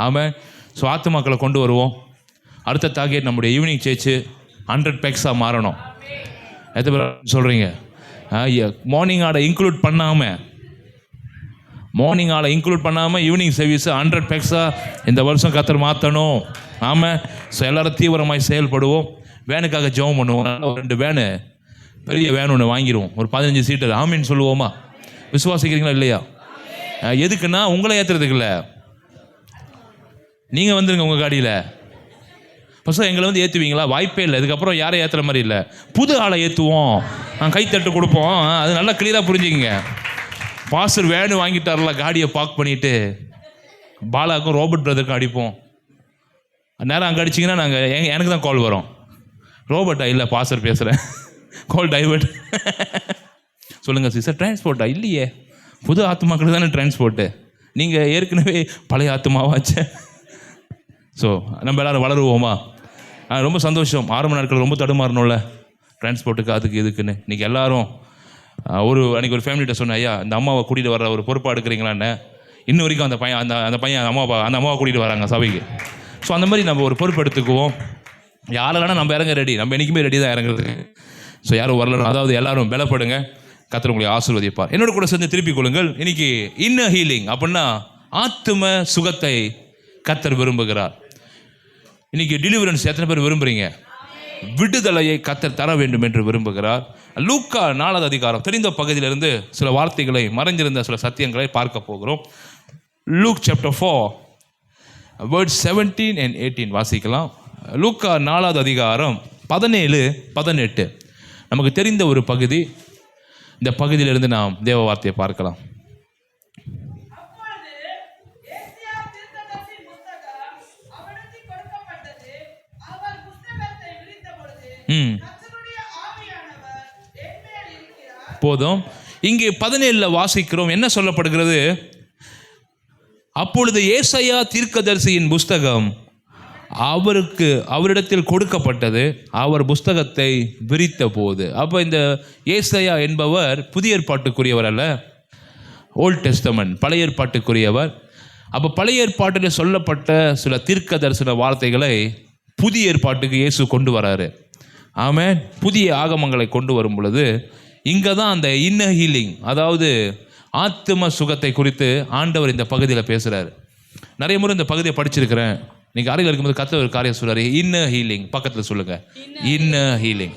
ஆமாம். ஸோ ஆத்துமாக்களை கொண்டு வருவோம். அடுத்த டார்கெட் நம்முடைய ஈவினிங் சேர்ச்சு 100 பேக்ஸாக மாறணும். எத்தனை பேர் சொல்கிறீங்க? மார்னிங் ஆடை இன்க்ளூட் பண்ணாமல் ஈவினிங் சர்வீஸு 100 பேக்ஸாக இந்த வருஷம் கர்த்தர் மாற்றணும். ஆமாம். ஸோ எல்லோரும் தீவிரமாக செயல்படுவோம். வேனுக்காக ஜெபம் பண்ணுவோம். ஒரு 2 வேனு, பெரிய வேன் ஒன்று வாங்கிடுவோம், ஒரு 15 சீட்டர். ஆமின்னு சொல்லுவோமா? விசுவாசிக்கிறீங்களா இல்லையா? எதுக்குன்னா உங்களை ஏற்றுறதுக்கு இல்லை, நீங்கள் வந்துருங்க உங்கள் காடியில். ஃபஸ்ட்டு எங்களை வந்து ஏற்றுவீங்களா? வாய்ப்பே இல்லை. இதுக்கப்புறம் யாரை ஏற்றுற மாதிரி இல்லை, புது ஆளை ஏற்றுவோம், கைத்தட்டு கொடுப்போம். அது நல்லா கிளியராக புரிஞ்சுக்கிங்க. பாஸ்டர் வேனு வாங்கிட்டார்ல, காடியை பார்க் பண்ணிவிட்டு பாலாவுக்கும் ரோபர்ட் பிரதருக்கும் அடிப்போம். நேரம் அங்கே அடிச்சிங்கன்னா எனக்கு தான் கால் வரும். ரோபர்ட்டா? இல்லை பாஸ்டர் பேசுகிறேன். கால் டைவர்ட். சொல்லுங்கள் சிஸ்டர், டிரான்ஸ்போர்ட்டா? இல்லையே, புது ஆத்மாக்கள் தானே டிரான்ஸ்போர்ட்டு, நீங்கள் ஏற்கனவே பழைய ஆத்மாவாச்சு. ஸோ நம்ம எல்லோரும் வளருவோமா? ரொம்ப சந்தோஷம். ஆரம்ப நாட்கள் ரொம்ப தடுமாறணும்ல டிரான்ஸ்போர்ட்டுக்கு, அதுக்கு இதுக்குன்னு. இன்றைக்கி எல்லோரும் அன்றைக்கி ஒரு ஃபேமிலிகிட்ட சொன்னேன், ஐயா இந்த அம்மாவை கூட்டிகிட்டு வர ஒரு பொறுப்பாக எடுக்கிறீங்களான்னு. இன்ன வரைக்கும் அந்த பையன் அந்த அம்மாவை கூட்டிகிட்டு வராங்க சபைக்கு. ஸோ அந்த மாதிரி நம்ம ஒரு பொறுப்பு எடுத்துக்குவோம். யாரெல்லாம் நம்ம இறங்க ரெடி, நம்ம என்றைக்குமே ரெடி தான் இறங்குறதுக்கு. ஸோ யாரும் வரலாம், அதாவது எல்லோரும் பலப்படுங்க. கர்த்தர் உங்களை ஆசீர்வதிப்பார். என்னோட கூட சேர்ந்து திருப்பிக் கொள்ளுங்கள். இன்னைக்கு இன்னர் ஹீலிங் அப்படின்னா ஆத்தும சுகத்தை கர்த்தர் விரும்புகிறார். இன்னைக்கு டெலிவரன்ஸ் எத்தனை பேர் விரும்புகிறீங்க? விடுதலையை கர்த்தர் தர வேண்டும் என்று விரும்புகிறார். லூக்கா 4வது அதிகாரம் தெரிந்த பகுதியிலிருந்து சில வார்த்தைகளை, மறைஞ்சிருந்த சில சத்தியங்களை பார்க்க போகிறோம். லூக் சாப்டர் 4 வேர்ட்ஸ் 17 and 18 வாசிக்கலாம். லூக்கா 4வது அதிகாரம் 17, 18 நமக்கு தெரிந்த ஒரு பகுதி. இந்த பகுதியிலிருந்து நாம் தேவ வார்த்தையை பார்க்கலாம். போதும். இங்கே 17 வாசிக்கிறோம். என்ன சொல்லப்படுகிறது? அப்பொழுது ஏசாயா தீர்க்கதரிசியின் புஸ்தகம் அவரிடத்தில் கொடுக்கப்பட்டது, அவர் புஸ்தகத்தை விரித்த போது. அப்போ இந்த ஏசாயா என்பவர் புதிய ஏற்பாட்டுக்குரியவர் அல்ல, ஓல்ட் டெஸ்டமெண்ட் பழைய ஏற்பாட்டுக்குரியவர். அப்போ பழைய ஏற்பாட்டில் சொல்லப்பட்ட சில தீர்க்க தரிசன வார்த்தைகளை புதிய ஏற்பாட்டுக்கு இயேசு கொண்டு வராரு. ஆமென். புதிய ஆகமங்களை கொண்டு வரும் பொழுது இங்கே தான் அந்த இன்னர் ஹீலிங், அதாவது ஆத்தும சுகத்தை குறித்து ஆண்டவர் இந்த பகுதியில் பேசுகிறார். நிறைய முறை இந்த பகுதியை படிச்சிருக்கிறேன். நீங்கள் அறையில் இருக்கும்போது கர்த்தர் ஒரு காரியம் சொல்கிறார், இன்னர் ஹீலிங். பக்கத்தில் சொல்லுங்கள், இன்னர் ஹீலிங்.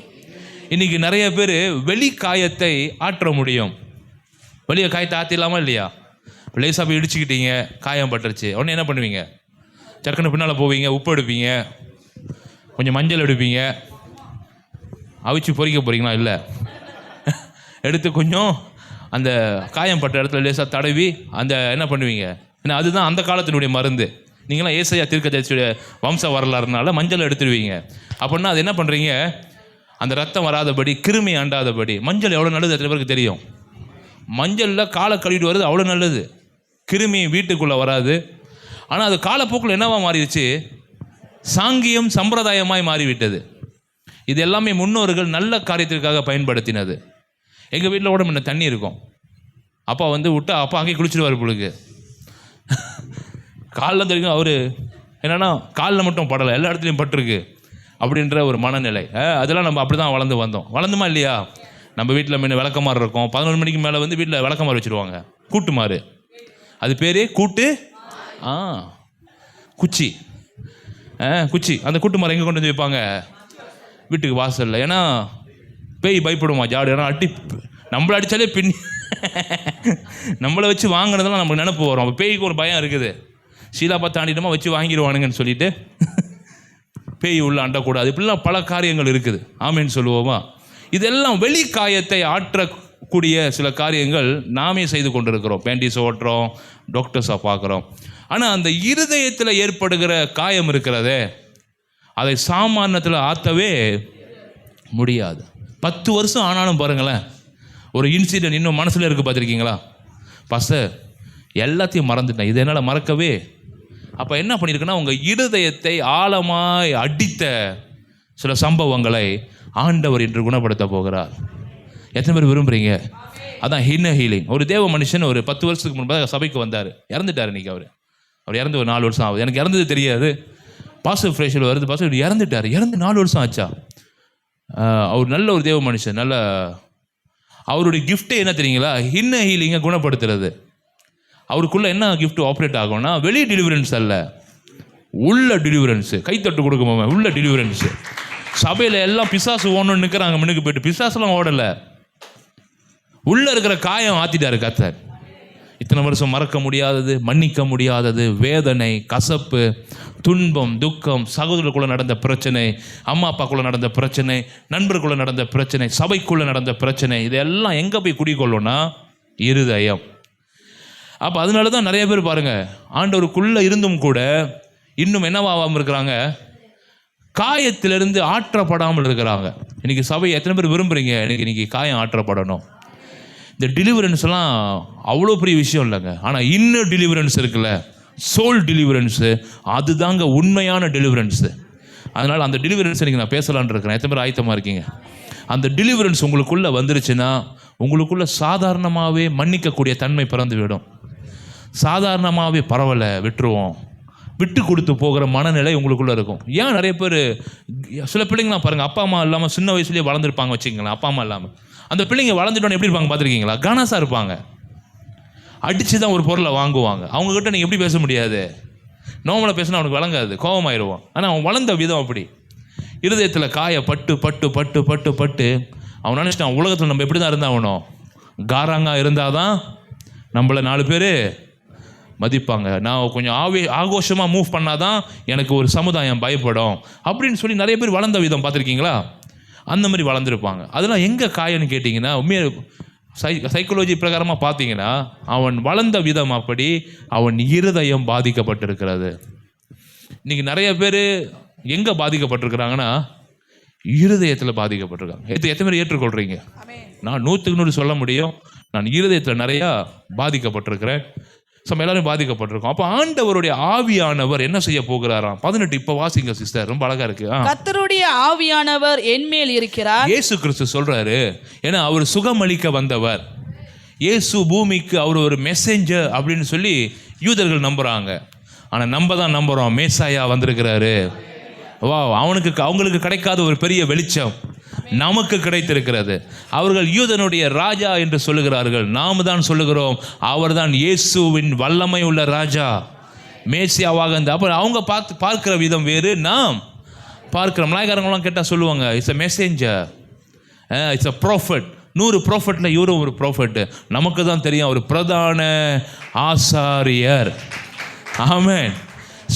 இன்றைக்கி நிறைய பேர் வெளி காயத்தை ஆற்ற முடியும். வெளியே காயத்தை ஆற்றிடலாமா இல்லையா? லேசாக போய் இடிச்சுக்கிட்டீங்க, காயம் பட்டுருச்சு, உடனே என்ன பண்ணுவீங்க? சக்குன்னு பின்னால் போவீங்க, உப்பு எடுப்பீங்க, கொஞ்சம் மஞ்சள் எடுப்பீங்க. அவிச்சு பொறிக்க போகிறீங்களா? இல்லை, எடுத்து கொஞ்சம் அந்த காயம் பட்ட இடத்துல லேசாக தடவி அந்த என்ன பண்ணுவீங்க? ஏன்னா அதுதான் அந்த காலத்தினுடைய மருந்து. நீங்களாம் ஏசாயா தீர்க்கதரிசியுடைய வம்ச வரலாறுனால மஞ்சள் எடுத்துடுவீங்க. அப்படின்னா அது என்ன பண்ணுறீங்க? அந்த ரத்தம் வராதபடி, கிருமி அண்டாதபடி. மஞ்சள் எவ்வளோ நல்லது எத்தனை பேருக்கு தெரியும்? மஞ்சளில் காலை கழுவிட்டு வருது, அவ்வளோ நல்லது. கிருமி வீட்டுக்குள்ளே வராது. ஆனால் அது காலப்போக்கில் என்னவா மாறிடுச்சு? சாங்கியம் சம்பிரதாயமாய் மாறிவிட்டது. இது எல்லாமே முன்னோர்கள் நல்ல காரியத்திற்காக பயன்படுத்தினது. எங்கள் வீட்டில் கூட முன்ன தண்ணி இருக்கும். அப்பா வந்து விட்டா அப்பா அங்கேயே குளிச்சுடுவார் பொழுது. காலில் தெரியும். அவர் என்னென்னா காலில் மட்டும் படலை, எல்லா இடத்துலையும் பட்டிருக்கு அப்படின்ற ஒரு மனநிலை. அதெல்லாம் நம்ம அப்படி தான் வளர்ந்து வந்தோம். வளர்ந்துமா இல்லையா? நம்ம வீட்டில் முன்ன விளக்கமாறு இருக்கும். 11 மணிக்கு மேலே வந்து வீட்டில் விளக்கமாறு வச்சுருவாங்க, கூட்டுமாறு. அது பேர் கூட்டு குச்சி. குச்சி. அந்த கூட்டுமாறு எங்கே கொண்டு வந்து வைப்பாங்க? வீட்டுக்கு வாசலில். ஏன்னா பேய் பயப்படுமா ஜாடு. ஏன்னா நம்மளை அடித்தாலே பின் நம்மளை வச்சு வாங்கினதெல்லாம் நமக்கு நினப்பு வரும். அப்போ பேய்க்கு ஒரு பயம் இருக்குது. ஷீலாப்பா தாண்டிட்டோமா வச்சு வாங்கிடுவானுங்கன்னு சொல்லிட்டு பேய் உள்ள அண்டக்கூடாது. இப்படிலாம் பல காரியங்கள் இருக்குது. ஆமேன்னு சொல்லுவோமா? இதெல்லாம் வெளி காயத்தை ஆற்றக்கூடிய சில காரியங்கள் நாமே செய்து கொண்டிருக்கிறோம். பேண்டிஸ் ஓட்டுறோம், டாக்டர்ஸாக பார்க்குறோம். ஆனால் அந்த இருதயத்தில் ஏற்படுகிற காயம் இருக்கிறதே, அதை சாமானியத்தில் ஆற்றவே முடியாது. 10 வருஷம் ஆனாலும் பாருங்களேன், ஒரு இன்சிடென்ட் இன்னும் மனசில் இருக்குது. பார்த்துருக்கீங்களா? பாஸ்டர் எல்லாத்தையும் மறந்துட்டேன், இது என்னால் மறக்கவே. அப்போ என்ன பண்ணியிருக்குன்னா, உங்கள் இருதயத்தை ஆழமாய் அடித்த சில சம்பவங்களை ஆண்டவர் இன்று குணப்படுத்த போகிறார். எத்தனை பேர் விரும்புகிறீங்க? அதான் இன்னர் ஹீலிங். ஒரு தேவ மனுஷன் ஒரு 10 வருஷத்துக்கு முன்பாக சபைக்கு வந்தார், இறந்துட்டார். இன்றைக்கி அவர் அவர் இறந்து ஒரு 4 வருஷம் ஆகுது. எனக்கு இறந்தது தெரியாது. பாஸ்டர் ஃப்ரேஷில் வருது, பாஸ்டர் இறந்துட்டார். இறந்து 4 வருஷம் ஆச்சா? அவர் நல்ல ஒரு தேவ மனுஷன். நல்ல அவருடைய கிஃப்டே என்ன தெரியுங்களா? இன்ன ஹீலிங்கை குணப்படுத்துறது. அவருக்குள்ளே என்ன கிஃப்ட் ஆப்ரேட் ஆகும்னா, வெளி டெலிவரன்ஸ் அல்ல, உள்ள டெலிவரன்ஸு. கைத்தட்டு கொடுக்குமா? உள்ள டெலிவரன்ஸு. சபையில் எல்லாம் பிசாசு ஓடணும்னு நிற்கிறாங்க, முன்னுக்கு போயிட்டு. பிசாசுலாம் ஓடலை, உள்ளே இருக்கிற காயம் ஆற்றிட்டாரு கர்த்தர். இத்தனை வருஷம் மறக்க முடியாதது, மன்னிக்க முடியாதது, வேதனை, கசப்பு, துன்பம், துக்கம், சகோதரர்களுக்குள்ளே நடந்த பிரச்சனை, அம்மா அப்பாக்குள்ளே நடந்த பிரச்சனை, நண்பர்களுக்குள்ளே நடந்த பிரச்சனை, சபைக்குள்ளே நடந்த பிரச்சனை, இதெல்லாம் எங்கே போய் குடிக்கொள்ளும்னா இருதயம். அப்போ அதனால தான் நிறைய பேர் பாருங்கள், ஆண்டவருக்குள்ளே இருந்தும் கூட இன்னும் என்னவாகாமல் இருக்கிறாங்க, காயத்திலிருந்து ஆற்றப்படாமல் இருக்கிறாங்க. இன்றைக்கி சபை எத்தனை பேர் விரும்புகிறீங்க இன்றைக்கி காயம் ஆற்றப்படணும்? இந்த டெலிவரன்ஸ்லாம் அவ்வளோ பெரிய விஷயம் இல்லைங்க. ஆனால் இன்னும் டெலிவரன்ஸ் இருக்குல்ல, சோல் டெலிவரன்ஸு, அதுதாங்க உண்மையான டெலிவரன்ஸு. அதனால் அந்த டெலிவரன்ஸை இன்றைக்கி நான் பேசலான்னு இருக்கிறேன். எத்தனை பேர் ஆயத்தமாக இருக்கீங்க? அந்த டெலிவரன்ஸ் உங்களுக்குள்ளே வந்துருச்சுன்னா உங்களுக்குள்ளே சாதாரணமாகவே மன்னிக்கக்கூடிய தன்மை பிறந்து விடும். சாதாரணமாகவே பரவாயில்ல விட்டுருவோம், விட்டு கொடுத்து போகிற மனநிலை உங்களுக்குள்ளே இருக்கும். ஏன் நிறைய பேர், சில பிள்ளைங்களாம் பாருங்கள், அப்பா அம்மா இல்லாமல் சின்ன வயசுலேயே வளர்ந்துருப்பாங்க வச்சுக்கங்களேன். அப்பா அம்மா இல்லாமல் அந்த பிள்ளைங்க வளர்ந்துட்டோன்னு எப்படி இருப்பாங்க பார்த்துருக்கீங்களா? கனசாக இருப்பாங்க, அடித்து தான் ஒரு பொருளை வாங்குவாங்க. அவங்கக்கிட்ட நீங்கள் எப்படி பேச முடியாது, நோமலை பேசினா அவனுக்கு வழங்காது, கோபமாயிடுவான். ஆனால் அவன் வளர்ந்த விதம் அப்படி. இருதயத்தில் காய பட்டு பட்டு பட்டு பட்டு பட்டு அவன் நினச்சிட்டான், உலகத்தில் நம்ம எப்படி தான் இருந்தாகணும், காராங்காக இருந்தால் தான் நம்மளை 4 பேர் மதிப்பாங்க, நான் கொஞ்சம் ஆகோஷமாக மூவ் பண்ணால் தான் எனக்கு ஒரு சமுதாயம் பயப்படும் அப்படின்னு சொல்லி நிறைய பேர் வளர்ந்த விதம் பார்த்துருக்கீங்களா? அந்த மாதிரி வளர்ந்துருப்பாங்க. அதெல்லாம் எங்கே காயன்னு கேட்டிங்கன்னா, உண்மையாக சைக்காலஜி பிரகாரமாக பார்த்தீங்கன்னா அவன் வளர்ந்த விதம் அப்படி, அவன் இருதயம் பாதிக்கப்பட்டிருக்கிறது. இன்றைக்கி நிறைய பேர் எங்கே பாதிக்கப்பட்டிருக்கிறாங்கன்னா இருதயத்தில் பாதிக்கப்பட்டிருக்காங்க. எத்தனை பேர் ஏற்றுக்கொள்கிறீங்க? நான் 100க்கு 100 சொல்ல முடியும், நான் இருதயத்தில் நிறையா பாதிக்கப்பட்டிருக்கிறேன். நம்ம எல்லாரும் பாதிக்கப்பட்டிருக்கோம். அப்போ ஆண்டவருடைய ஆவியானவர் என்ன செய்ய போகிறாராம்? 18 இப்போ வாசிங்க சிஸ்டர், ரொம்ப அழகா இருக்கு. கர்த்தருடைய ஆவியானவர் என்மேல் இருக்கிறார். இயேசு கிறிஸ்து சொல்றாரு, ஏன்னா அவர் சுகமளிக்க வந்தவர். இயேசு பூமிக்கு அவர் ஒரு மெசேஞ்சர் அப்படின்னு சொல்லி யூதர்கள் நம்புறாங்க. ஆனால் நம்ம தான் நம்புறோம், மேசாயா வந்திருக்கிறாரு. வா, அவங்களுக்கு கிடைக்காத ஒரு பெரிய வெளிச்சம் நமக்கு கிடைத்திருக்கிறது. அவர்கள் யூதனுடைய ராஜா என்று சொல்லுகிறார்கள், நாம் தான் சொல்லுகிறோம் அவர்தான் இயேசுவின் வல்லமை உள்ள ராஜா, மேசியாவாக. அப்புறம் அவங்க பார்க்கிற விதம் வேறு, நாம் பார்க்கிறோம். மலாய்க்காரங்களாம் கேட்டால் சொல்லுவாங்க, it's a messenger, it's a prophet. 100 ப்ராஃபட்டில் இவரும் ஒரு ப்ராஃபட்டு. நமக்கு தான் தெரியும் அவர் பிரதான ஆசாரியர். ஆமென்.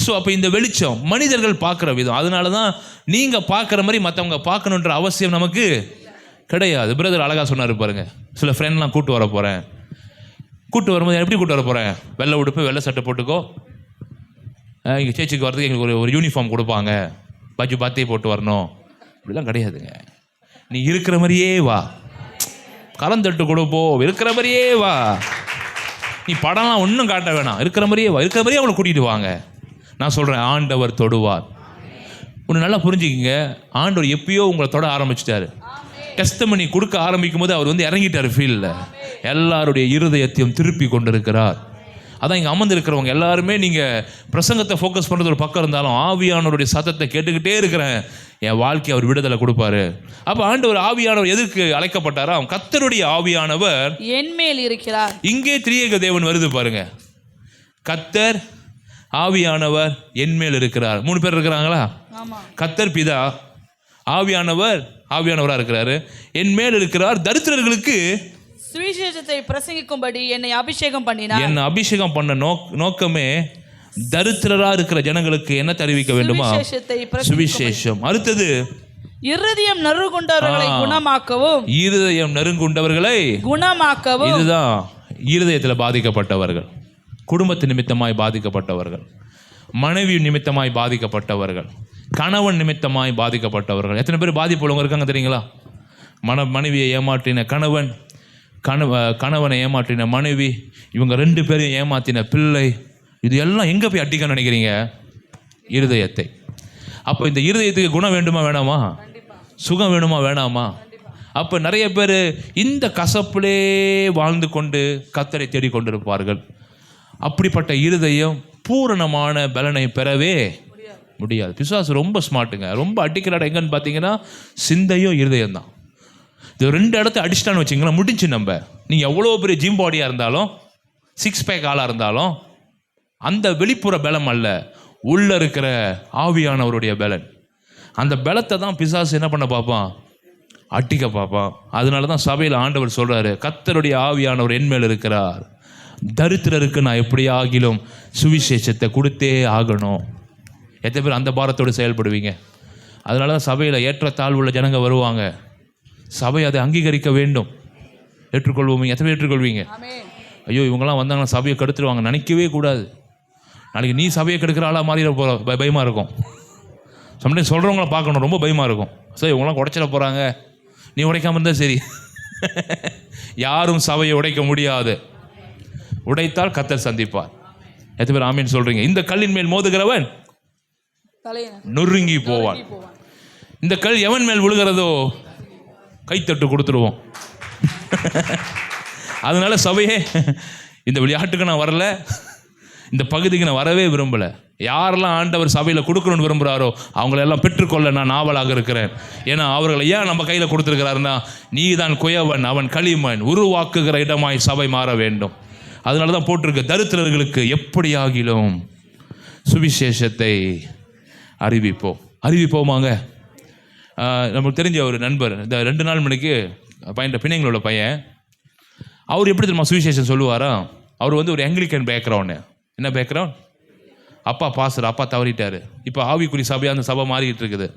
ஸோ அப்போ இந்த வெளிச்சம் மனிதர்கள் பார்க்குற விதம். அதனால தான் நீங்கள் பார்க்குற மாதிரி மற்றவங்க பார்க்கணுன்ற அவசியம் நமக்கு கிடையாது. பிரதர் அழகாக சொன்னார் பாருங்க, சில ஃப்ரெண்ட்லாம் கூப்பிட்டு வர போகிறேன், கூப்பிட்டு வரும்போது எப்படி கூப்பிட்டு வர போகிறேன், வெள்ளை உடுப்பு வெள்ளை சட்டை போட்டுக்கோ, இங்கே சேர்ச்சிக்கு வரதுக்கு எங்களுக்கு ஒரு யூனிஃபார்ம் கொடுப்பாங்க, பஜ்ஜு பாத்தியை போட்டு வரணும், இப்படிலாம் கிடையாதுங்க. நீ இருக்கிற மாதிரியே வா, கலந்தட்டு கொடுப்போ, இருக்கிற மாதிரியே வா. நீ படம்லாம் ஒன்றும் காட்ட வேணாம், இருக்கிற மாதிரியே வா, இருக்கிற மாதிரியே அவங்களை கூட்டிகிட்டு வாங்க. நான் சொல்கிறேன், ஆண்டவர் தொடுவார். ஒன்று நல்லா புரிஞ்சுக்கிங்க, ஆண்டவர் எப்பயோ உங்களை தொட ஆரம்பிச்சிட்டாரு. டெஸ்டமனி கொடுக்க ஆரம்பிக்கும் போது அவர் இறங்கிட்டார் ஃபீல்டில். எல்லாருடைய இருதயத்தையும் திருப்பி கொண்டிருக்கிறார். அதான் இங்கே அமர்ந்திருக்கிறவங்க எல்லாருமே நீங்கள் பிரசங்கத்தை ஃபோக்கஸ் பண்ணுறது ஒரு பக்கம் இருந்தாலும், ஆவியானவருடைய சத்தத்தை கேட்டுக்கிட்டே இருக்கிறேன், என் வாழ்க்கை அவர் விடுதலை கொடுப்பாரு. அப்போ ஆண்டவர் ஆவியானவர் எதற்கு அழைக்கப்பட்டாரா? கர்த்தருடைய ஆவியானவர் என்மேல் இருக்கிறார். இங்கே திரியேக தேவன் வருது பாருங்க, கர்த்தர் ஆவியானவர் என்மேல் இருக்கிறார். 3 பேர் இருக்கிறாங்களா? கர்த்தர் பிதா, ஆவியானவராக இருக்கிறாரு, என்மேல் இருக்கிறார். தரித்திரர்களுக்கு சுவிசேஷத்தை பிரசங்கிக்கும்படி என்னை அபிஷேகம் பண்ணினார். என்னை அபிஷேகம் பண்ண நோக்கமே தரித்திரராக இருக்கிற ஜனங்களுக்கு என்ன தெரிவிக்க வேண்டுமா? சுவிசேஷம். அடுத்தது, இருதயம் நறுங்குண்டவர்களை குணமாக்கவும். இருதயம் நறுங்குண்டவர்களை குணமாக்கவும். இதுதான் இருதயத்தில் பாதிக்கப்பட்டவர்கள், குடும்பத்து நிமித்தமாய் பாதிக்கப்பட்டவர்கள், மனைவி நிமித்தமாய் பாதிக்கப்பட்டவர்கள், கணவன் நிமித்தமாய் பாதிக்கப்பட்டவர்கள். எத்தனை பேர் பாதிப்புள்ளவங்க இருக்காங்க தெரியுங்களா? மனைவியை ஏமாற்றின கணவன், கணவனை ஏமாற்றின மனைவி, இவங்க 2 பேரையும் ஏமாற்றின பிள்ளை. இது எல்லாம் எங்கே போய் அடிக்க நினைக்கிறீங்க? இருதயத்தை. அப்போ இந்த இருதயத்துக்கு குணம் வேண்டுமா வேணாமா? சுகம் வேணுமா வேணாமா? அப்போ நிறைய பேர் இந்த கசப்பிலே வாழ்ந்து கொண்டு கர்த்தரை தேடிக்கொண்டிருப்பார்கள். அப்படிப்பட்ட இருதயம் பூரணமான பலனை பெறவே முடியாது. பிசாசு ரொம்ப ஸ்மார்ட்டுங்க. ரொம்ப அடிக்கிற இடம் எங்கன்னு பார்த்தீங்கன்னா சிந்தையோ இருதயம் தான். இது 2 இடத்த அடிச்சிட்டான்னு வச்சிங்களேன், முடிஞ்சு. நீங்கள் எவ்வளோ பெரிய ஜிம் பாடியாக இருந்தாலும், 6 பேக் ஆளாக இருந்தாலும், அந்த வெளிப்புற பலம் அல்ல, உள்ளே இருக்கிற ஆவியானவருடைய பலன். அந்த பலத்தை தான் பிசாசு என்ன பண்ண பார்ப்பான், அட்டிக்க பார்ப்பான். அதனால தான் சபையில் ஆண்டவர் சொல்கிறாரு, கர்த்தருடைய ஆவியானவர் என்மேல் இருக்கிறார், தரித்திரருக்கு நான் எப்படி ஆகிலும் சுவிசேஷத்தை கொடுத்தே ஆகணும். எத்தனை பேர் அந்த பாரத்தோடு செயல்படுவீங்க? அதனால தான் சபையில் ஏற்றத்தாழ்வுள்ள ஜனங்க வருவாங்க. சபை அதை அங்கீகரிக்க வேண்டும். ஏற்றுக்கொள்வோம். எத்தனை பேர் ஏற்றுக்கொள்வீங்க? ஐயோ இவங்கெல்லாம் வந்தாங்கன்னா சபையை கெடுத்துருவாங்க நினைக்கவே கூடாது. நாளைக்கு நீ சபையை கெடுக்கிற ஆளாக மாறிட போகிற பயமாக இருக்கும். சம்டைம் சொல்கிறவங்கள பார்க்கணும், ரொம்ப பயமாக இருக்கும். சார் இவங்களாம் உடைச்சிட போகிறாங்க, நீ உடைக்காம இருந்தால் சரி. யாரும் சபையை உடைக்க முடியாது. உடைத்தால் கர்த்தர் சந்திப்பார். எத்தனை பேர் ஆமீன் சொல்கிறீங்க? இந்த கல்லின் மேல் மோதுகிறவன் நொறுங்கி போவான். இந்த கல் எவன் மேல் விழுகிறதோ கைத்தட்டு கொடுத்துருவோம். அதனால சபையே, இந்த விளையாட்டுக்கு நான் வரல, இந்த பகுதிக்கு நான் வரவே விரும்பலை. யாரெல்லாம் ஆண்டவர் சபையில் கொடுக்கணும்னு விரும்புகிறாரோ அவங்களெல்லாம் பெற்றுக்கொள்ள நான் ஆவலாக இருக்கிறேன். ஏன்னா அவர்களை ஏன் நம்ம கையில் கொடுத்துருக்கிறாருன்னா, நீ தான் குயவன், அவன் களிமண், உருவாக்குகிற இடமாய் சபை மாற வேண்டும். அதனால தான் போட்டிருக்கு, தரித்திரர்களுக்கு எப்படியாகிலும் சுவிசேஷத்தை அறிவிப்போமாங்க. நமக்கு தெரிஞ்ச ஒரு நண்பர், இந்த 2 நாள் மணிக்கு பிணைங்களோட பையன், அவர் எப்படி தெரியுமா சுவிசேஷம் சொல்லுவாரா? அவர் ஒரு ஆங்கிலிக்கன் பேக்ரவுண்டு. என்ன பேக்ரவுண்ட்? அப்பா பாஸ்டர், அப்பா தவறிட்டார். இப்போ ஆவிக்குறி சபையாக அந்த சபை மாறிக்கிட்டு இருக்குது.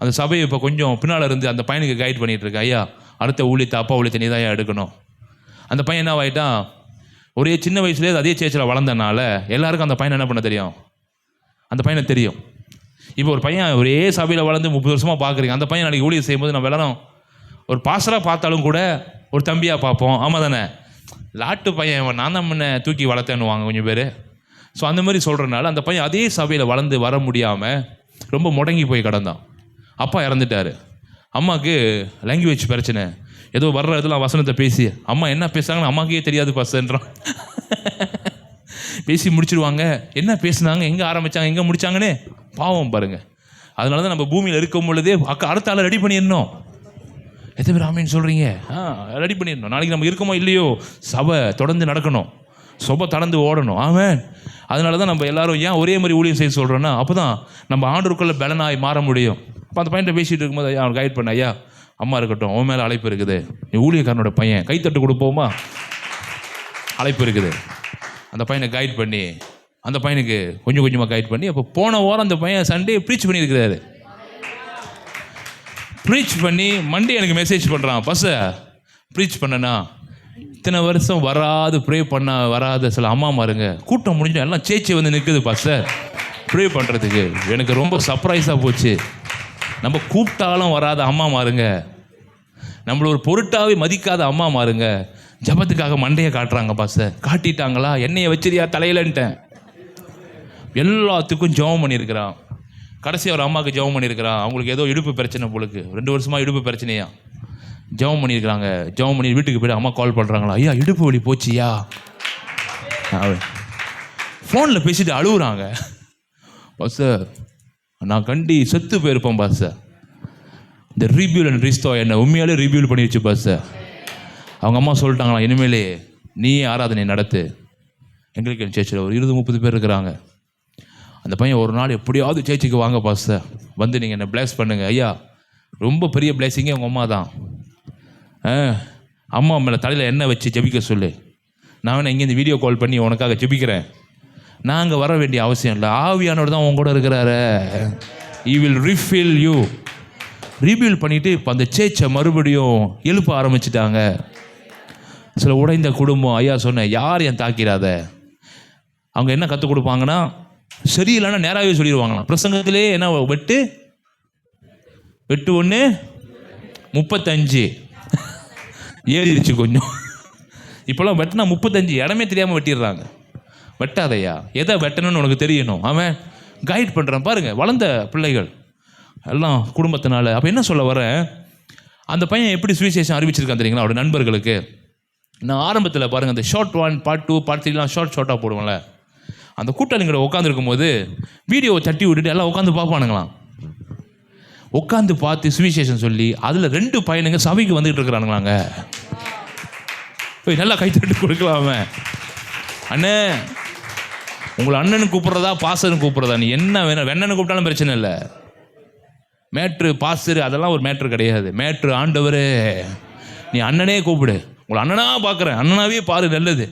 அந்த சபையை இப்போ கொஞ்சம் பின்னால் இருந்து அந்த பையனுக்கு கைட் பண்ணிகிட்டு இருக்கு. ஐயா அடுத்த ஊழியத்தை, அப்பா ஊழியத்தை நீ தான் எடுக்கணும். அந்த பையன் என்ன ஆகிட்டான், ஒரே சின்ன வயசுலேயே அதே சேச்சில் வளர்ந்தனால எல்லாருக்கும் அந்த பையனை என்ன பண்ண தெரியும், அந்த பையனை தெரியும். இப்போ ஒரு பையன் ஒரே சபையில் வளர்ந்து 30 வருஷமாக பார்க்குறீங்க. அந்த பையன் நாளைக்கு ஊழியம் செய்யும்போது நம்ம எல்லாரும் ஒரு பாஸ்டராக பார்த்தாலும் கூட ஒரு தம்பியாக பார்ப்போம். ஆமாம் தானே? லாட்டு பையன், நான் தான் முன்ன தூக்கி வளர்த்தேன்னுவாங்க கொஞ்சம் பேர். ஸோ அந்த மாதிரி சொல்கிறனால அந்த பையன் அதே சபையில் வளர்ந்து வர முடியாமல் ரொம்ப முடங்கி போய் கிடந்தான். அப்பா இறந்துட்டார். அம்மாவுக்கு லாங்குவேஜ் பிரச்சனை. ஏதோ வர்ற இதெல்லாம் வசனத்தை பேசி, அம்மா என்ன பேசுகிறாங்கன்னு அம்மாக்கே தெரியாது பஸ்ன்றான். பேசி முடிச்சிடுவாங்க. என்ன பேசுனாங்க, எங்கே ஆரம்பித்தாங்க, எங்கே முடித்தாங்கன்னே பாவம் பாருங்கள். அதனால தான் நம்ம பூமியில் இருக்கும் பொழுதே அடுத்த ஆளை ரெடி பண்ணிடணும். எத்தனை பேர் ஆமீன் சொல்கிறீங்க? ரெடி பண்ணிடணும். நாளைக்கு நம்ம இருக்கோமோ இல்லையோ, சபை தொடர்ந்து நடக்கணும், சபை தொடர்ந்து ஓடணும். ஆமென். அதனால தான் நம்ம எல்லாரும் ஏன் ஒரே மாதிரி ஊழியம் செய்ய சொல்கிறோன்னா, அப்போ தான் நம்ம ஆண்டவருக்குள்ள பலனாய் மாற முடியும். அப்போ அந்த பையன்ட்ட பேசிகிட்டு இருக்கும்போது ஐயா அவன் கைட் பண்ண, ஐயா அம்மா இருக்கட்டும், அவன் மேலே அழைப்பு இருக்குது, நீ ஊழியக்காரனோட பையன், கைத்தட்டு கொடுப்போமா, அழைப்பு இருக்குது. அந்த பையனை கைட் பண்ணி, அந்த பையனுக்கு கொஞ்சம் கொஞ்சமாக கைட் பண்ணி, அப்போ போன வாரம் அந்த பையன் சண்டே ப்ரீச் பண்ணியிருக்கிறாரு. ப்ரீச் பண்ணி மண்டே எனக்கு மெசேஜ் பண்ணுறான், பஸ்ஸை ப்ரீச் பண்ணனா இத்தனை வருஷம் ப்ரே பண்ண வராத சில அம்மாமாருங்க கூட்டம் முடிஞ்சு எல்லாம் சேச்சி வந்து நிற்குது பாஸ்டர் ப்ரே பண்ணுறதுக்கு. எனக்கு ரொம்ப சர்ப்ரைஸாக போச்சு. நம்ம கூப்பிட்டாலும் வராத அம்மாமாருங்க, நம்மள ஒரு பொருட்டாவே மதிக்காத அம்மாமாருங்க ஜபத்துக்காக மண்டையை காட்டுறாங்க. பாஸ்டர் காட்டிட்டாங்களா, என்னையை வச்சிரியா தலையிலன்ட்டேன். எல்லாத்துக்கும் ஜெபம் பண்ணியிருக்கிறான். கடைசி ஒரு அம்மாவுக்கு ஜெபம் பண்ணியிருக்கிறான். அவங்களுக்கு ஏதோ இடுப்பு பிரச்சனை போலுக்கு, 2 வருஷமாக இடுப்பு பிரச்சனையா. ஜெபம் பண்ணியிருக்கிறாங்க. ஜெபம் பண்ணி வீட்டுக்கு போய்ட்டு அம்மா கால் பண்ணுறாங்களா, ஐயா இடுப்பு வலி போச்சியா. ஃபோனில் பேசிட்டு அழுகுறாங்க. பாஸ்டர் நான் கண்டி செத்து போயிருப்பேன் பாஸ்டர். இந்த ரீபியூல் அண்ட் ரிஸ்டோ என்னை உண்மையாலே ரீபியூல் பண்ணி வச்சு பாஸ்டர். அவங்க அம்மா சொல்லிட்டாங்களா, இனிமேலே நீயே ஆராதனை நடத்து. எங்களுக்கு சேர்ச்சில் ஒரு 20-30 பேர் இருக்கிறாங்க. அந்த பையன் ஒரு நாள் எப்படியாவது சேர்ச்சிக்கு வாங்க பாஸ்டர், வந்து நீங்கள் என்னை பிளேஸ் பண்ணுங்கள். ஐயா ரொம்ப பெரிய பிளேஸிங்கே உங்கள் அம்மா தான். அம்மா மேலே தலையில் எண்ணெய் வச்சு ஜெபிக்க சொல்லு. நான் வேணா இங்கேருந்து வீடியோ கால் பண்ணி உனக்காக ஜெபிக்கிறேன். நாங்கள் வர வேண்டிய அவசியம் இல்லை, ஆவியானவர் தான் உங்க கூட இருக்கிறாரு. ஈ வில் ரீஃபில் யூ. ரீபியூல் பண்ணிவிட்டு இப்போ அந்த சேச்சை மறுபடியும் எழுப்ப ஆரம்பிச்சிட்டாங்க. சில உடைந்த குடும்பம். ஐயா சொன்னேன், யார் என் தாக்கிறாத. அவங்க என்ன கற்றுக் கொடுப்பாங்கன்னா, சரியில்லைன்னா நேராகவே சொல்லிடுவாங்களாம். பிரசங்கத்திலே என்ன வெட்டு 1 35 ஏறிடுச்சு கொஞ்சம். இப்போல்லாம் வெட்டினா 35 இடமே தெரியாமல் வெட்டிடுறாங்க. வெட்டாதையா, எதை வெட்டணும்னு உனக்கு தெரியணும். அவன் கைட் பண்ணுறான் பாருங்கள். வளர்ந்த பிள்ளைகள் எல்லாம் குடும்பத்தினால. அப்போ என்ன சொல்ல வரேன், அந்த பையன் எப்படி சுவிசேஷம் அறிவிச்சிருக்கான் தெரியுங்களா அவருடைய நண்பர்களுக்கு. நான் ஆரம்பத்தில் பாருங்கள், அந்த ஷார்ட் 1 பார்ட் 2 பார்ட் 3 ஷார்ட்டாக போடுவோம்ல. அந்த கூட்டாளிங்களோட உட்காந்துருக்கும் போது வீடியோவை தட்டி விட்டுட்டு எல்லாம் உட்காந்து பார்ப்பானுங்களாம். உட்காந்து பார்த்து சுவிசேஷம் சொல்லி அதில் 2 பையனுங்க சபைக்கு வந்துகிட்டு இருக்கிறானுங்களாங்க. போய் நல்லா கைத்தட்டு கொடுக்கலாமே. அண்ணே, உங்களை அண்ணனுக்கு கூப்பிட்றதா பாஸ்டர்னு கூப்பிட்றதா, நீ என்ன வேணும், வெண்ணன்னு கூப்பிட்டாலும் பிரச்சனை இல்லை. மேட்ரு பாஸ்டர் அதெல்லாம் ஒரு மேட்ரு கிடையாது. மேட்ரு ஆண்டவரே, நீ அண்ணனே கூப்பிடு, உங்களை அண்ணனாக பார்க்குறேன், அண்ணனாவே பாரு, நல்லது.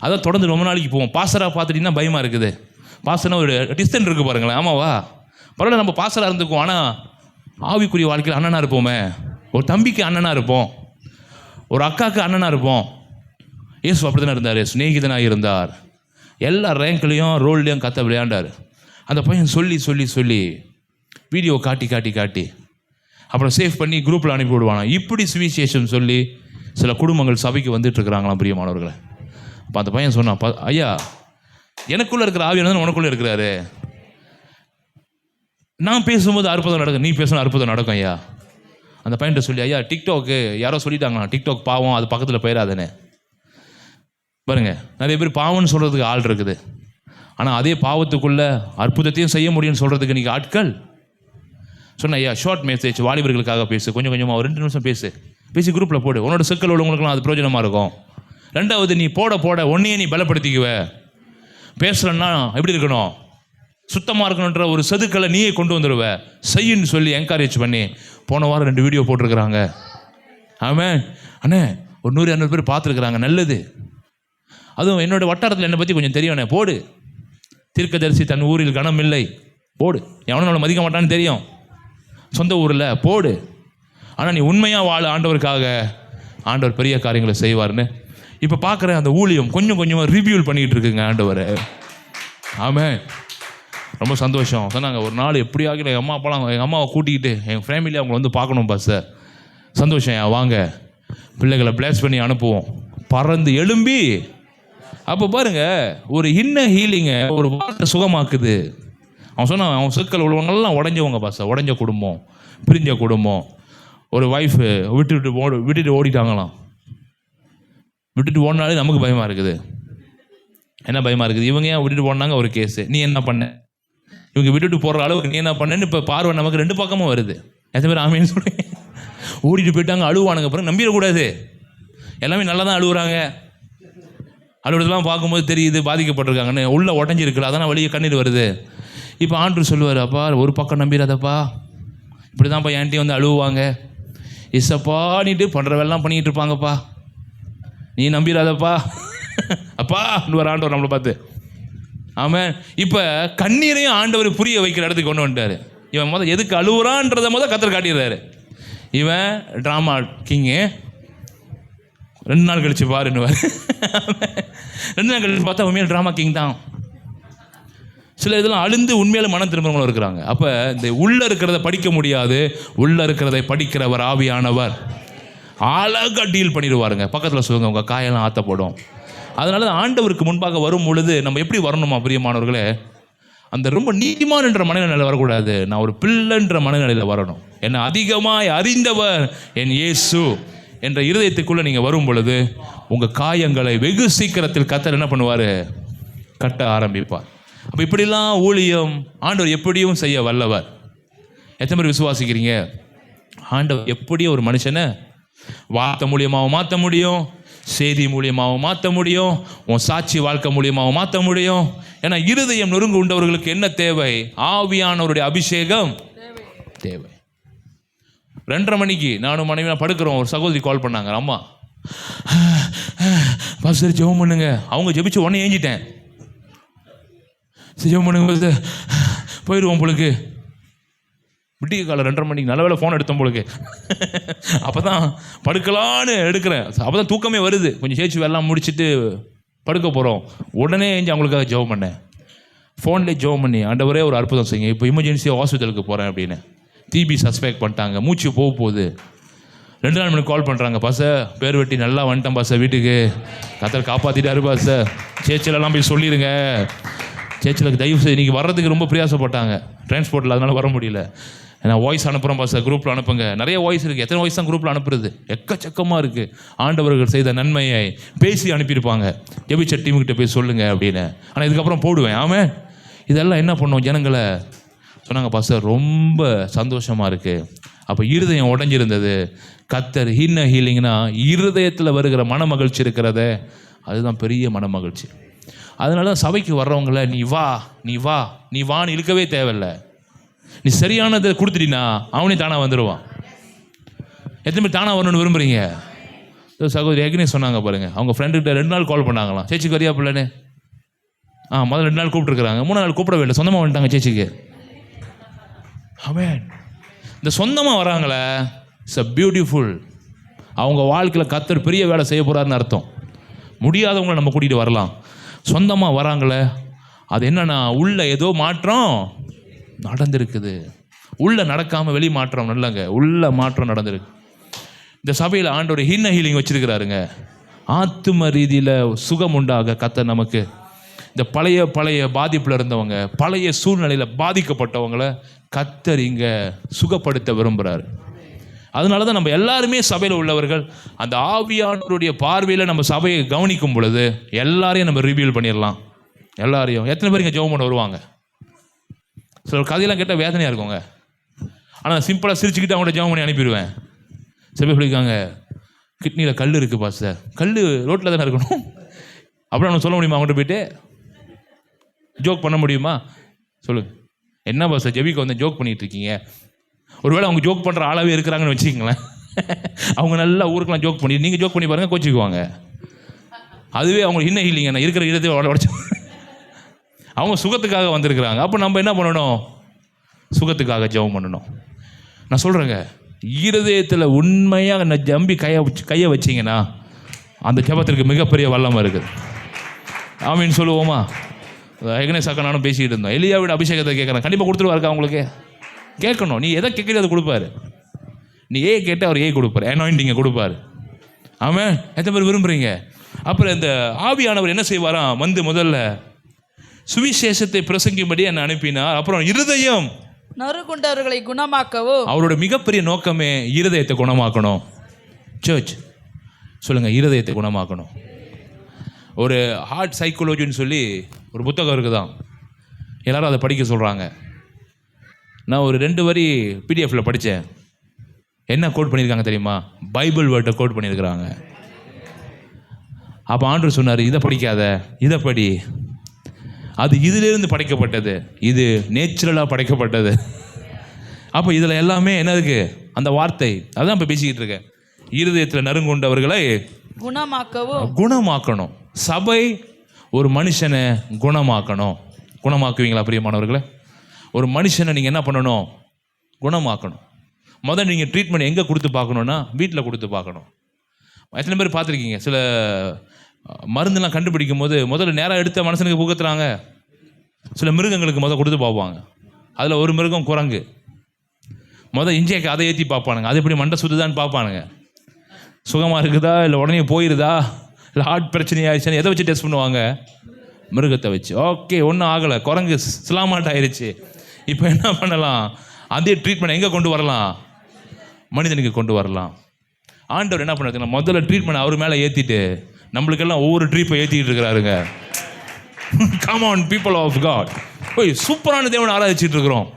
அதான் தொடர்ந்து ரொம்ப நாளைக்கு போவோம். பாஸ்டராக பார்த்துட்டிங்கன்னா பயமாக இருக்குது. பாஸ்டர்னா ஒரு டிஸ்டன்ட் இருக்குது பாருங்களேன். ஆமாவா, பரவாயில்ல, நம்ம பாஸ்டராக இருந்துக்குவோம். ஆனால் ஆவிக்குரிய வாழ்க்கையில் அண்ணனாக இருப்போமே. ஒரு தம்பிக்கு அண்ணனாக இருப்போம், ஒரு அக்காவுக்கு அண்ணனாக இருப்போம். இயேசு அப்படி தானே இருந்தார், சிநேகிதனாக இருந்தார். எல்லா ரேங்க்லேயும் ரோல்லையும் கத்த விளையாண்டார். அந்த பையன் சொல்லி சொல்லி சொல்லி வீடியோ காட்டி காட்டி காட்டி அப்புறம் சேவ் பண்ணி குரூப்பில் அனுப்பி விடுவானா. இப்படி சுவிசேஷம் சொல்லி சில குடும்பங்கள் சபைக்கு வந்துட்டுருக்குறாங்களாம் பிரியமானவர்களை. அப்போ அந்த பையன் சொன்னான், ஐயா, எனக்குள்ளே இருக்கிற ஆவியானவர் உனக்குள்ளே இருக்கிறாரு. நான் பேசும்போது அற்புதம் நடக்கும், நீ பேசணும் அற்புதம் நடக்கும் ஐயா. அந்த பையன்கிட்ட சொல்லி, ஐயா டிக்டாக்கு யாரோ சொல்லிட்டாங்களா, டிக்டாக் பாவம், அது பக்கத்தில் போயிடாதுன்னு. பாருங்க, நிறைய பேர் பாவம்னு சொல்கிறதுக்கு ஆள் இருக்குது. ஆனால் அதே பாவத்துக்குள்ளே அற்புதத்தையும் செய்ய முடியும்னு சொல்கிறதுக்கு இன்றைக்கி ஆட்கள். சொன்ன, ஐயா ஷார்ட் மெசேஜ் வாலிபர்களுக்காக பேசு, கொஞ்சம் கொஞ்சமாக ஒரு 2 நிமிஷம் பேசி குரூப்பில் போடு, உன்னோட சிக்கல் உள்ளவங்களுக்குலாம் அது பிரயோஜனமாக இருக்கும். 2வது, நீ போட போட உன்னையே நீ பலப்படுத்திக்குவ. பேசுகிறன்னா எப்படி இருக்கணும், சுத்தமாக இருக்கணுன்ற ஒரு செதுக்களை நீயே கொண்டு வந்துடுவ, செய்யுன்னு சொல்லி என்கரேஜ் பண்ணி போன வாரம் 2 வீடியோ போட்டிருக்கிறாங்க. ஆமாம் அண்ணே, ஒரு 100-200 பேர் பார்த்துருக்குறாங்க, நல்லது. அதுவும் என்னோட வட்டாரத்தில் என்னை பற்றி கொஞ்சம் தெரியும், போடு. தீர்க்கதரிசி தன் ஊரில் கனம் இல்லை, போடு. எவனும் நம்மளை மதிக்க மாட்டான்னு தெரியும், சொந்த ஊரில் போடு. ஆனால் நீ உண்மையாக வாழ, ஆண்டவருக்காக, ஆண்டவர் பெரிய காரியங்களை செய்வார்னு இப்போ பார்க்குறேன். அந்த ஊழியம் கொஞ்சம் கொஞ்சமாக ரிவ்யூல் பண்ணிக்கிட்டு இருக்குங்க ஆண்டவர். ஆமாம், ரொம்ப சந்தோஷம். சொன்னாங்க, ஒரு நாள் எப்படியாகி எங்கள் அம்மாவை கூட்டிக்கிட்டு எங்கள் ஃபேமிலி அவங்கள வந்து பார்க்கணும் சார். சந்தோஷம், வாங்க, பிள்ளைகளை பிளேஸ் பண்ணி அனுப்புவோம். பறந்து எழும்பி அப்போ பாருங்க, ஒரு ஹீலிங்கை ஒரு வார்த்தை சுகமாக்குது. அவன் சொன்னான், அவன் சிக்கல் உள்ளவங்கெல்லாம் உடஞ்சவங்க பாச, உடஞ்ச குடும்பம், பிரிஞ்ச குடும்பம். ஒரு ஒய்ஃபு விட்டுட்டு ஓடிட்டாங்களாம். விட்டுட்டு ஓடினாலே நமக்கு பயமாக இருக்குது. என்ன பயமாக இருக்குது, இவங்க ஏன் விட்டுட்டு போனாங்க, ஒரு கேஸு, நீ என்ன பண்ண, இவங்க விட்டுட்டு போகிற அளவுக்கு நீ என்ன பண்ணேன்னு இப்போ பார்வை நமக்கு 2 பக்கமும் வருது. எத்தனை பேர் ஆமேன்னு சொல்லுங்க. ஓடிட்டு போயிட்டாங்க, அழுவானுங்க. அப்புறம் நம்பிடக்கூடாது, எல்லாமே நல்லா தான் அழுகுறாங்க. அலுவலகெல்லாம் பார்க்கும்போது தெரியுது பாதிக்கப்பட்டிருக்காங்கன்னு, உள்ளே உடஞ்சிருக்குல்ல, அதான் வெளியே கண்ணீர் வருது. இப்போ ஆண்டவர் சொல்லுவார், அப்பா ஒரு பக்கம் நம்பிடாதப்பா, இப்படி தான்ப்பா என்கிட்ட வந்து அழுவாங்க, இசப்பானிட்டு பண்ணுறவெல்லாம் பண்ணிக்கிட்டு இருப்பாங்கப்பா, நீ நம்பிடாதப்பா அப்பா ஒரு ஆண்டவர் நம்மளை பார்த்து. ஆமாம், இப்போ கண்ணீரையும் ஆண்டவர் புரிய வைக்கிற இடத்துக்கு கொண்டு வந்துட்டார். இவன் எதுக்கு அழுவுறான்றதை கத்தர் காட்டிடுறாரு. இவன் ட்ராமா கிங்கு, 2 நாள் கழிச்சு பாருன்னுவார். 2 நாள் கழிச்சு பார்த்தா உண்மையில ட்ராமா கிங் தான். சில இதெல்லாம் அழுந்து உண்மையில மனம் திரும்புறவங்களும் இருக்கிறாங்க. அப்போ இந்த உள்ளே இருக்கிறத படிக்க முடியாது, உள்ளே இருக்கிறதை படிக்கிறவர் ஆவியானவர் அழகாக டீல் பண்ணிடுவாருங்க. பக்கத்தில் சொல்லுங்க, உங்கள் காயெல்லாம் ஆற்றப்படும். அதனால தான் ஆண்டவருக்கு முன்பாக வரும் பொழுது நம்ம எப்படி வரணுமா பிரியமானவர்களே, அந்த ரொம்ப நீதிமான்ன்ற மனநிலையில் வரக்கூடாது, நான் ஒரு பிள்ளைன்ற மனநிலையில் வரணும். என்னை அதிகமாய் அறிந்தவர் என் இயேசு என்ற இருதயத்துக்குள்ளே நீங்கள் வரும் பொழுது உங்கள் காயங்களை வெகு சீக்கிரத்தில் கர்த்தர் என்ன பண்ணுவார், கட்ட ஆரம்பிப்பார். அப்போ இப்படிலாம் ஊழியம் ஆண்டவர் எப்படியும் செய்ய வல்லவர். எத்தனை பேர் விசுவாசிக்கிறீங்க? ஆண்டவர் எப்படியும் ஒரு மனுஷனை வார்த்தை மூலியமாகவும் மாற்ற முடியும், செய்தி மூலியமாகவும் மாற்ற முடியும், உன் சாட்சி வாழ்க்கை மூலியமாகவும் மாற்ற முடியும். ஏன்னா இருதயம் நொறுங்கு உண்டவர்களுக்கு என்ன தேவை? ஆவியானவருடைய அபிஷேகம் தேவை. 2:30 மணிக்கு நானும் மனைவி படுக்கிறோம், ஒரு சகோதரி கால் பண்ணாங்க, அம்மா பாஸ்டர் ஜெபம் பண்ணுங்க. அவங்க ஜெபிச்சு உடனே ஏஞ்சிட்டேன், ஜெபம் பண்ணுங்க போயிடுவோம் பொழுது. விட்டிய காலை 2:30 மணிக்கு நல்ல வேலை ஃபோன் எடுத்தோம் பொழுது. அப்போ தான் படுக்கலான்னு எடுக்கிறேன், அப்போ தான் தூக்கமே வருது. கொஞ்சம் சேர்ச்சி வேலைலாம் முடிச்சுட்டு படுக்க போகிறோம். உடனே ஏஞ்சி அவங்களுக்காக ஜெபம் பண்ணேன், ஃபோன்லேயே ஜெபம் பண்ணி, ஆண்டவரே ஒரு அற்புதம் செய்யுங்க, இப்போ எமர்ஜென்சியாக ஹாஸ்பிட்டலுக்கு போகிறேன் அப்படின்னு. டிபி சஸ்பெக்ட் பண்ணிட்டாங்க, மூச்சு போகுது. 2 நாள் மணிக்கு கால் பண்ணுறாங்க, பாச பேர் வெட்டி நல்லா வந்துட்டேன் பாச, வீட்டுக்கு கத்தர் காப்பாற்றிட்டாரு பாச, சேச்சிலெல்லாம் போய் சொல்லிடுங்க. சேச்சிலுக்கு தயவு செய்து இன்றைக்கி வர்றதுக்கு ரொம்ப பிரயாசப்பட்டாங்க டிரான்ஸ்போர்ட்டில், அதனால் வர முடியல. நான் வாய்ஸ் அனுப்புகிறேன் பாஸ்டர், குரூப்பில் அனுப்புங்க. நிறைய வாய்ஸ் இருக்குது. எத்தனை வாய்ஸ் தான் குரூப்பில் அனுப்புறது? எக்கச்சக்கமாக இருக்குது. ஆண்டவர்கள் செய்த நன்மையை பேசி அனுப்பியிருப்பாங்க. ஜெபிச்ச டீமுக்கிட்ட போய் சொல்லுங்கள் அப்படின்னு. ஆனால் இதுக்கப்புறம் போடுவேன். ஆமாம், இதெல்லாம் என்ன பண்ணுவோம் ஜனங்களை சொன்னாங்க. பாஸ்டர் ரொம்ப சந்தோஷமாக இருக்குது. அப்போ இருதயம் உடஞ்சிருந்தது. கத்தர் ஹீலிங்னா இருதயத்தில் வருகிற மன மகிழ்ச்சி இருக்கிறத, அதுதான் பெரிய மன மகிழ்ச்சி. அதனால தான் சபைக்கு வர்றவங்கள நீ வா நீ வா நீ வான்னு இழுக்கவே தேவையில்லை. நீ சரியானதை கொடுத்துட்டீங்கன்னா அவனே தானாக வந்துடுவான். எத்தனை பேர் தானாக வரணும்னு விரும்புகிறீங்க? சகோதரி ஏற்கனவே சொன்னாங்க பாருங்கள், அவங்க ஃப்ரெண்டுக்கிட்ட 2 நாள் கால் பண்ணாங்களாம், சேச்சிக்கு வரியா பிள்ளைன்னு. முதல்ல 2 நாள் கூப்பிட்டுருக்குறாங்க, 3 நாள் கூப்பிடவே இல்லை, சொந்தமாக வந்துட்டாங்க சேச்சிக்கு. ஆமென். இந்த சொந்தமாக வராங்களே, இட்ஸ் அ பியூட்டிஃபுல். அவங்க வாழ்க்கையில் கர்த்தர் பெரிய வேலை செய்ய போகிறாருன்னு அர்த்தம். முடியாதவங்களை நம்ம கூட்டிகிட்டு வரலாம். சொந்தமாக வராங்களே, அது என்னன்னா உள்ள ஏதோ மாற்றம் நடந்திருக்குது. உள்ள நடக்காமல் வெளி மாற்றம் நல்லங்க, உள்ள மாற்றம் நடந்திருக்கு. இந்த சபையில் ஆண்டவர் ஹீலிங் வச்சிருக்கிறாருங்க. ஆத்தும ரீதியில் சுகம் உண்டாக கர்த்தர் நமக்கு இந்த பழைய பாதிப்பில் இருந்தவங்க, பழைய சூழ்நிலையில் பாதிக்கப்பட்டவங்களை கர்த்தர் இங்கே சுகப்படுத்த விரும்புகிறார். அதனால தான் நம்ம எல்லாருமே சபையில் உள்ளவர்கள் அந்த ஆவியானவருடைய பார்வையில் நம்ம சபையை கவனிக்கும் பொழுது எல்லாரையும் நம்ம ரிவீல் பண்ணிடலாம். எல்லாரையும். எத்தனை பேர் இங்கே ஜெபம் பண்ண வருவாங்க? சில கதையெல்லாம் கேட்டால் வேதனையாக இருக்குங்க. ஆனால் சிம்பிளாக சிரிச்சுக்கிட்டு அவங்கள்ட்ட ஜெபம் பண்ணி அனுப்பிடுவேன். சில பேர் சொல்லியிருக்காங்க, கிட்னியில் கல் இருக்குது பாஸ்டர். கல் ரோட்டில் தானே இருக்கணும். அப்புறம் அவனை சொல்ல முடியுமா? அவங்கள்ட்ட போயிட்டு ஜோக் பண்ண முடியுமா? சொல்லுங்கள். என்ன பாஸ்டர் ஜெபிக்க வந்து ஜோக் பண்ணிகிட்டு இருக்கீங்க? ஒருவேளை அவங்க ஜோக் பண்ணுற ஆளாகவே இருக்கிறாங்கன்னு வச்சுக்கங்களேன். அவங்க நல்லா ஊருக்கெல்லாம் ஜோக் பண்ணி, நீங்கள் ஜோக் பண்ணி பாருங்கள், கோச்சிக்குவாங்க. அதுவே அவங்க இன்னும் ஹீலிங்க, நான் இருக்கிற இடத்தை உடச்சு அவங்க சுகத்துக்காக வந்திருக்கிறாங்க. அப்போ நம்ம என்ன பண்ணணும்? சுகத்துக்காக ஜெபம் பண்ணணும். நான் சொல்கிறேங்க, இருதயத்தில் உண்மையாக நான் ஜம்பி கையை வச்சிங்கன்னா அந்த ஜெபத்திற்கு மிகப்பெரிய வல்லமை இருக்குது. ஆமீன் சொல்லுவோமா? ஏகனே சாக்கா நானும் பேசிக்கிட்டு இருந்தோம். எலியாவோட அபிஷேகத்தை கேட்குறேன். கண்டிப்பாக கொடுத்துருவாருக்கா உங்களுக்கு? கேட்கணும். நீ எதை கேட்குறது அதை கொடுப்பாரு. நீ ஏ கேட்டு அவர் ஏ கொடுப்பார், அனாயிண்டிங்கை கொடுப்பாரு. ஆமாம். எத்தனை பேர் விரும்புகிறீங்க? அப்புறம் இந்த ஆவியானவர் என்ன செய்வாராம்? வந்து முதல்ல சுவிசேஷத்தை பிரசங்கிக்கும்படி என்னை அனுப்பினார். அப்புறம் இருதயம் நறுகுண்டவர்களை குணமாக்கவும். அவரோட மிகப்பெரிய நோக்கமே இருதயத்தை குணமாக்கணும். சர்ச் சொல்லுங்கள், இருதயத்தை குணமாக்கணும். ஒரு ஹார்ட் சைக்காலஜின்னு சொல்லி ஒரு புத்தகம் இருக்குதான், எல்லாரும் அதை படிக்க சொல்கிறாங்க. நான் ஒரு 2 வரி பிடிஎஃப்பில் படித்தேன். என்ன கோட் பண்ணியிருக்காங்க தெரியுமா? பைபிள் வேர்ட்டை கோட் பண்ணியிருக்கிறாங்க. அப்போ ஆண்டவர் சொன்னார், இதை படிக்காத, இதை படி. அது இதிலிருந்து படைக்கப்பட்டது, இது நேச்சுரலாக படைக்கப்பட்டது. அப்போ இதில் எல்லாமே என்ன இருக்குது? அந்த வார்த்தை. அதான் இப்போ பேசிக்கிட்டு இருக்கேன். இருதயத்தில் நறுங்குண்டவர்களை குணமாக்கணும். சபை ஒரு மனுஷனை குணமாக்கணும். குணமாக்குவீங்களா பிரியமானவர்களே? ஒரு மனுஷனை நீங்கள் என்ன பண்ணணும்? குணமாக்கணும். முதல்ல நீங்கள் ட்ரீட்மெண்ட் எங்கே கொடுத்து பார்க்கணுன்னா வீட்டில் கொடுத்து பார்க்கணும். எத்தனை பேர் பார்த்துருக்கீங்க? சில மருந்துலாம் கண்டுபிடிக்கும் போது முதல்ல நேராக எடுத்த மனுஷனுக்கு புகுத்துறாங்க. சில மிருகங்களுக்கு கொடுத்து பார்ப்பாங்க. அதில் ஒரு மிருகம் குரங்கு. இன்ஜெக்ட் அதை ஏற்றி பார்ப்பானுங்க. அது எப்படி மண்டை சுற்றுதான்னு பார்ப்பானுங்க. சுகமாக இருக்குதா, இல்லை உடனே போயிடுதா, இல்லை ஹார்ட் பிரச்சனை ஆயிடுச்சுன்னு எதை வச்சு டெஸ்ட் பண்ணுவாங்க? மிருகத்தை வச்சு. ஓகே, ஒன்றும் ஆகலை, குரங்கு சிலாமாட் ஆயிடுச்சு. இப்போ என்ன பண்ணலாம்? அதே ட்ரீட்மெண்ட் எங்கே கொண்டு வரலாம்? மனிதனுக்கு கொண்டு வரலாம். ஆண்டவர் என்ன பண்ணுறதுன்னா முதல்ல ட்ரீட்மெண்ட் அவர் மேலே ஏற்றிட்டு நம்மளுக்கெல்லாம் ஒவ்வொரு ட்ரீப்பை ஏற்றிக்கிட்டு இருக்கிறாருங்க. Come on people of God. போய் சூப்பரான தேவனை ஆராதிச்சிட்டு இருக்கிறோம்.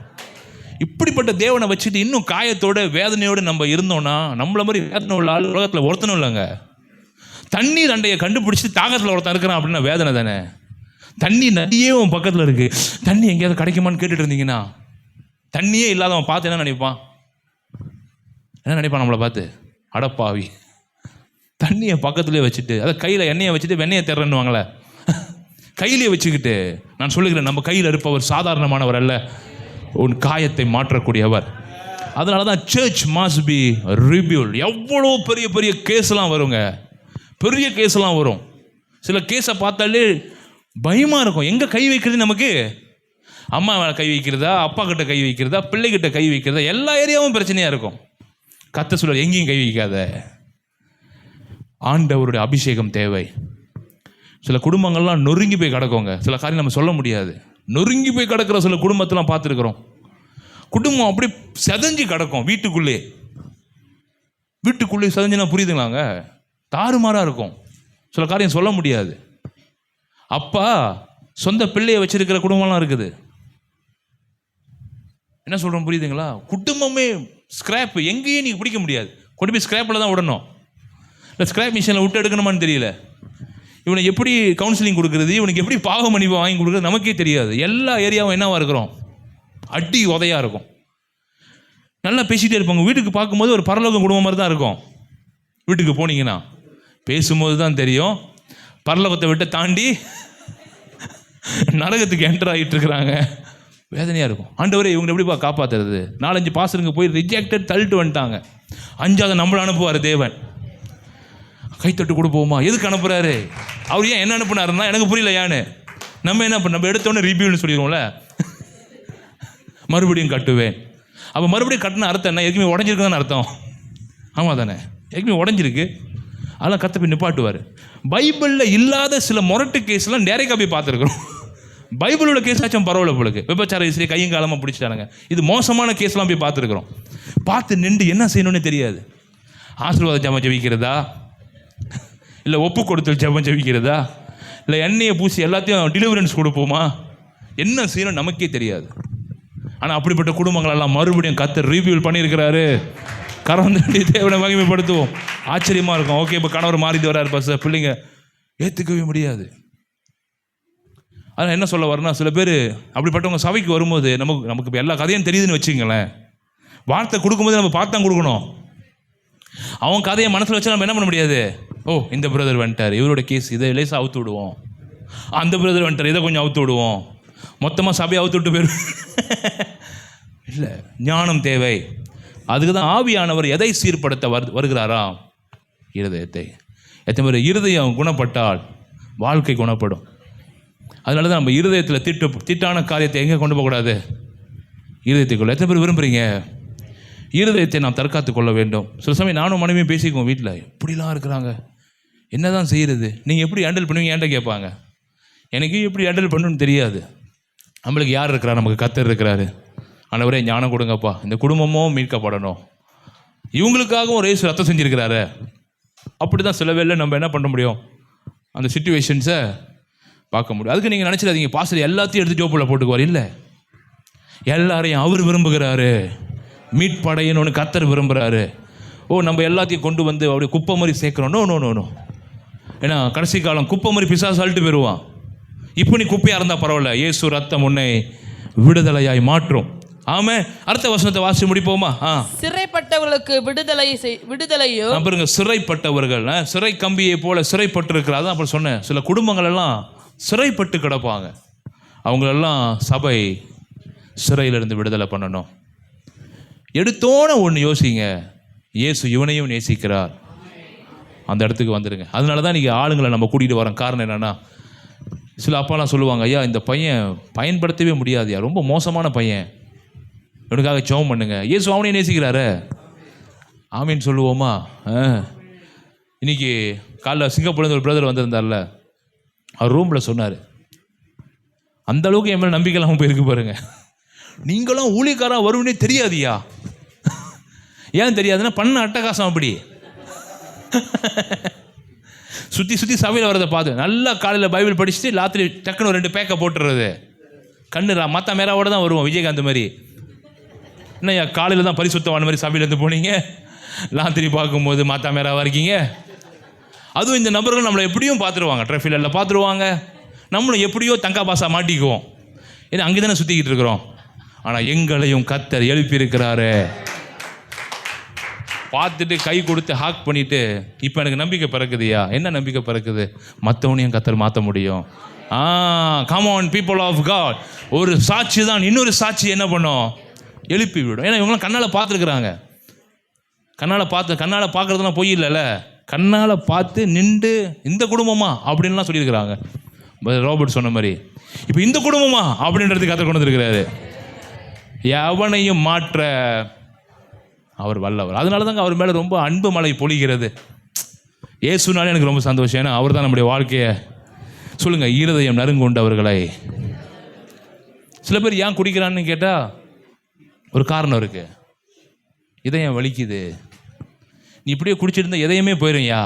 இப்படிப்பட்ட தேவனை வச்சுட்டு இன்னும் காயத்தோட வேதனையோடு நம்ம இருந்தோம்னா நம்மள மாதிரி வேதனை உள்ள ஆள் உலகத்தில் ஒருத்தனும் இல்லைங்க. தண்ணீர் அண்டையை கண்டுபிடிச்சிட்டு தாகத்தில் ஒருத்தன் இருக்கிறான் அப்படின்னா வேதனை தானே. தண்ணி நதியே உன் பக்கத்தில் இருக்குது, தண்ணி எங்கேயாவது கிடைக்குமான்னு கேட்டுட்டு இருந்தீங்கன்னா தண்ணியே இல்லாதவன் பார்த்து என்ன நினைப்பான்? நம்மளை பார்த்து அடப்பாவி. தண்ணியை பக்கத்துலேயே வச்சுட்டு, அதை கையில் எண்ணெயை வச்சுட்டு வெண்ணெயை தர்றேன்னுவாங்களே, கையிலே வச்சுக்கிட்டு நான் சொல்லுகிறேன், நம்ம கையில் இருப்பவர் சாதாரணமானவர் அல்ல, உன் காயத்தை மாற்றக்கூடியவர். அதனால தான் சர்ச் மஸ்ட் பி ரிபியூல்ட். எவ்வளோ பெரிய பெரிய கேஸ்லாம் வருங்க, பெரிய கேஸ்லாம் வரும். சில கேஸை பார்த்தாலே பயமாக இருக்கும். எங்கே கை வைக்கிறது? நமக்கு அம்மா மேலே கை வைக்கிறதா, அப்பா கிட்ட கை வைக்கிறதா, பிள்ளைகிட்ட கை வைக்கிறதா, எல்லா ஏரியாவும் பிரச்சனையாக இருக்கும். கத்த சொல்ல எங்கேயும் கை வைக்காத. ஆண்டவருடைய அபிஷேகம் தேவை. சில குடும்பங்கள்லாம் நொறுங்கி போய் கிடக்குங்க. சில காரியம் நம்ம சொல்ல முடியாது. நொறுங்கி போய் கிடக்கிற சில குடும்பத்தெல்லாம் பார்த்துருக்குறோம். குடும்பம் அப்படி செதஞ்சு கிடக்கும். வீட்டுக்குள்ளே செதஞ்சுனா புரியுதுங்களாங்க, தாறுமாறாக இருக்கும். சில காரியம் சொல்ல முடியாது. அப்பா சொந்த பிள்ளையை வச்சிருக்கிற குடும்பம்லாம் இருக்குது. என்ன சொல்கிறோம் புரியுதுங்களா? குடும்பமே ஸ்கிராப், எங்கேயும் நீங்கள் பிடிக்க முடியாது. கொண்டு போய் ஸ்கிராப்பில் தான் விடணும். இல்லை ஸ்கிராப் மிஷினில் விட்டு எடுக்கணுமான்னு தெரியல. இவனை எப்படி கவுன்சிலிங் கொடுக்குறது, இவனுக்கு எப்படி பாவ மன்னிப்பு வாங்கி கொடுக்குறது நமக்கே தெரியாது. எல்லா ஏரியாவும் என்னவா இருக்கிறோம், அடி உதையாக இருக்கும். நல்லா பேசிகிட்டே இருப்பாங்க. வீட்டுக்கு பார்க்கும்போது ஒரு பரலோக குடும்பம் மாதிரி தான் இருக்கும். வீட்டுக்கு போனீங்கன்னா பேசும்போது தான் தெரியும் பரலோகத்தை விட்டு தாண்டி நரகத்துக்கு என்டர் ஆகிட்டு இருக்கிறாங்க. வேதனையாக இருக்கும். ஆண்டவரே இவங்க எப்படிப்பா காப்பாற்றுறது? 4-5 பாசனுங்க போய் ரிஜெக்டட் தள்ளிட்டு வந்துட்டாங்க. 5ஆவது நம்மளை அனுப்புவார் தேவன். கைத்தட்டு கொடுப்போமா? எதுக்கு அனுப்புகிறாரு அவர்? ஏன் என்ன அனுப்புனாருன்னா எனக்கு புரியல ஏன்னு. நம்ம என்ன பண்ண, நம்ம எடுத்தோன்னே ரிவ்யூன்னு சொல்லிடுவோம்ல, மறுபடியும் கட்டுவேன். அப்போ மறுபடியும் கட்டின அர்த்தம் என்ன? எதுக்குமே உடஞ்சிருக்குன்னு அர்த்தம். ஆமாம் தானே, எதுக்குமே உடஞ்சிருக்கு. அதெல்லாம் கற்று போய் நிப்பாட்டுவார். பைபிளில் இல்லாத சில முரட்டு கேஸ்லாம் டேரெக்டாக போய் பார்த்துருக்குறோம். பைபிளோட கேஸ் ஆச்சும் பரவாயில்ல போலுக்கு. விபச்சார இசை கையும் காலமாக பிடிச்சிட்டானுங்க. இது மோசமான கேஸ்லாம் போய் பார்த்துருக்குறோம். பார்த்து நின்று என்ன செய்யணும்னு தெரியாது. ஆசீர்வாத ஜெபம் ஜெபிக்கிறதா, இல்லை ஒப்பு கொடுத்தல் ஜெபம் ஜெபிக்கிறதா, இல்லை எண்ணெயை பூசி எல்லாத்தையும் டெலிவரன்ஸ் கொடுப்போமா, என்ன செய்யணும் நமக்கே தெரியாது. ஆனால் அப்படிப்பட்ட குடும்பங்களெல்லாம் மறுபடியும் கர்த்தர் ரிவ்யூல் பண்ணியிருக்கிறாரு. கரம் தட்டி தேவனை மகிமைப்படுத்துவோம். ஆச்சரியமாக இருக்கும். ஓகே, இப்போ கணவர் மாறிட்டு வராரு, பஸ் பிள்ளைங்க ஏற்றுக்கவே முடியாது. அதனால் என்ன சொல்ல வரேன்னா, சில பேர் அப்படிப்பட்டவங்க சபைக்கு வரும்போது நமக்கு இப்போ எல்லா கதையும் தெரியுதுன்னு வச்சுங்களேன். வார்த்தை கொடுக்கும்போது நம்ம பார்த்து தான் கொடுக்கணும். அவன் கதையை மனசில் வச்சு நம்ம என்ன பண்ண முடியாது. ஓ, இந்த பிரதர் வந்துட்டார், இவரோட கேஸ் இதை லேசாக அவுத்து விடுவோம். அந்த பிரதர் வந்துட்டார், இதை கொஞ்சம் அவுத்து விடுவோம். மொத்தமாக சபையை அவுத்து விட்டு போயிடும். இல்லை, ஞானம் தேவை. அதுக்கு தான் ஆவியானவர் எதை சீர்படுத்த வருகிறாரா? இருதயத்தை. எத்தனை பேர் இருதயம் குணப்பட்டால் வாழ்க்கை குணப்படும். அதனால தான் நம்ம இருதயத்தில் திட்டான காரியத்தை எங்கே கொண்டு போகக்கூடாது, இருதயத்துக்குள்ள. எத்தனை பேர் விரும்புகிறீங்க இருதயத்தை நாம் தற்காத்து கொள்ள வேண்டும்? சில சமயம் நானும் மனைவியும் பேசிக்குவோம் வீட்டில், இப்படிலாம் இருக்கிறாங்க, என்ன தான் செய்கிறது, நீங்கள் எப்படி ஹேண்டில் பண்ணுவீங்க என்கிட்ட கேட்பாங்க. எனக்கு எப்படி ஹேண்டில் பண்ணணும்னு தெரியாது. நம்மளுக்கு யார் இருக்கிறா? நமக்கு கர்த்தர் இருக்கிறாரு. ஆண்டவரே ஞானம் கொடுங்கப்பா, இந்த குடும்பமும் மீட்கப்படணும், இவங்களுக்காகவும் ஒரு இயேசு ரத்தம் செஞ்சுருக்கிறாரு. அப்படி தான் சில வேளை நம்ம என்ன பண்ண முடியும், அந்த சிச்சுவேஷன்ஸை பார்க்க முடியும். அதுக்கு நீங்கள் நினச்சிடாதீங்க பாஸ்டர் எல்லாத்தையும் எடுத்து ஜோப்பில் போட்டுக்குவார். இல்லை, எல்லாரையும் அவர் விரும்புகிறாரு. மீட்படையணும்னு கர்த்தர் விரும்புகிறாரு. ஓ, நம்ம எல்லாத்தையும் கொண்டு வந்து அப்படியே குப்பை மாதிரி சேர்க்குறோம். No no no no. ஏன்னா கடைசி காலம் குப்பை மாதிரி பிசாசு அழுட்டு போயிடுவான். இப்போ நீ குப்பையாக இருந்தால் பரவாயில்ல, இயேசு ரத்தம் உன்னை விடுதலையாய் மாற்றும். ஆமே, அடுத்த வசனத்தை வாசி முடிப்போமா? சிறைப்பட்டவர்களுக்கு விடுதலையோ. பாருங்க, சிறைப்பட்டவர்கள் சிறை கம்பியை போல சிறைப்பட்டு இருக்கிறார். அப்புறம் சொன்னேன், சில குடும்பங்கள் எல்லாம் சிறைப்பட்டு கிடப்பாங்க. அவங்களெல்லாம் சபை சிறையிலிருந்து விடுதலை பண்ணணும். எடுத்தோன்னு ஒன்று யோசிங்க, இயேசு இவனையும் நேசிக்கிறார். அந்த இடத்துக்கு வந்துடுங்க. அதனால தான் நீங்கள் ஆளுங்களை நம்ம கூட்டிகிட்டு வரோம். காரணம் என்னென்னா, சில அப்பாலாம் சொல்லுவாங்க, ஐயா இந்த பையன் பயன்படுத்தவே முடியாதுயா, ரொம்ப மோசமான பையன், இவனுக்காக ஜெபம் பண்ணுங்க. இயேசு அவனையும் நேசிக்கிறாரு. ஆமீன்னு சொல்லுவோமா? இன்னைக்கு காலைல சிங்கப்பூர்லேருந்து ஒரு பிரதர் வந்திருந்தார்ல, அவர் ரூமில் சொன்னார், அந்த அளவுக்கு என் மேலே நம்பிக்கை இல்லாமல் போயிருக்கு பாருங்க. நீங்களும் ஊழியக்காரா வருவனே தெரியாதியா? ஏன் தெரியாதுன்னா, பண்ண அட்டகாசம் அப்படி சுற்றி சுற்றி சபையில் வரதை பார்த்து நல்லா காலையில் பைபிள் படிச்சுட்டு ராத்திரி டக்குன்னு ஒரு 2 பேக்கை போட்டுறது. கண்ணு மற்ற மேராவோட தான் வருவோம், விஜயகாந்த் மாதிரி. என்ன காலையில் தான் பரிசுத்தவான மாதிரி சபையிலேருந்து போனீங்க, ராத்திரி பார்க்கும்போது மாத்தா மேராவாக இருக்கீங்க. அதுவும் இந்த நபர்கள் நம்மளை எப்படியும் பார்த்துருவாங்க, ட்ராஃபிக்கில் பார்த்துருவாங்க, நம்மளும் எப்படியோ தங்கா பாசா மாட்டிக்குவோம். ஏன்னா அங்கே தானே சுற்றிக்கிட்டு இருக்கிறோம். ஆனால் எங்களையும் கர்த்தர் எழுப்பியிருக்கிறாரு. பார்த்துட்டு கை கொடுத்து ஹாக் பண்ணிவிட்டு, இப்போ எனக்கு நம்பிக்கை பிறக்குதுயா. என்ன நம்பிக்கை பிறக்குது? மற்றவனையும் கர்த்தர் மாற்ற முடியும். Come on people of God. ஒரு சாட்சி தான் இன்னொரு சாட்சி என்ன பண்ணும், எழுப்பி விடும். ஏன்னா இவங்களாம் கண்ணால் பார்த்துருக்குறாங்க. கண்ணால் பார்க்குறதுலாம் பொய் இல்லைல்ல, கண்ணால் பார்த்து நின்று இந்த குடும்பமா அப்படின்லாம் சொல்லியிருக்கிறாங்க. ரோபர்ட் சொன்ன மாதிரி இப்போ இந்த குடும்பமா அப்படின்றது கதை கொண்டு வந்துருக்கிறாரு. எவனையும் மாற்ற அவர் வல்லவர். அதனால தாங்க அவர் மேலே ரொம்ப அன்பு மழை பொழிகிறது. இயேசுனாலே எனக்கு ரொம்ப சந்தோஷம். ஏன்னா அவர் தான் நம்முடைய வாழ்க்கையை. சொல்லுங்கள், இருதயம் நறுங்குண்டவர்களை. சில பேர் ஏன் குடிக்கிறான்னு கேட்டால், ஒரு காரணம் இருக்குது. இதயம் வலிக்குது. நீ இப்படியே குடிச்சிட்டு இருந்தால் இதயமே போயிடும்யா.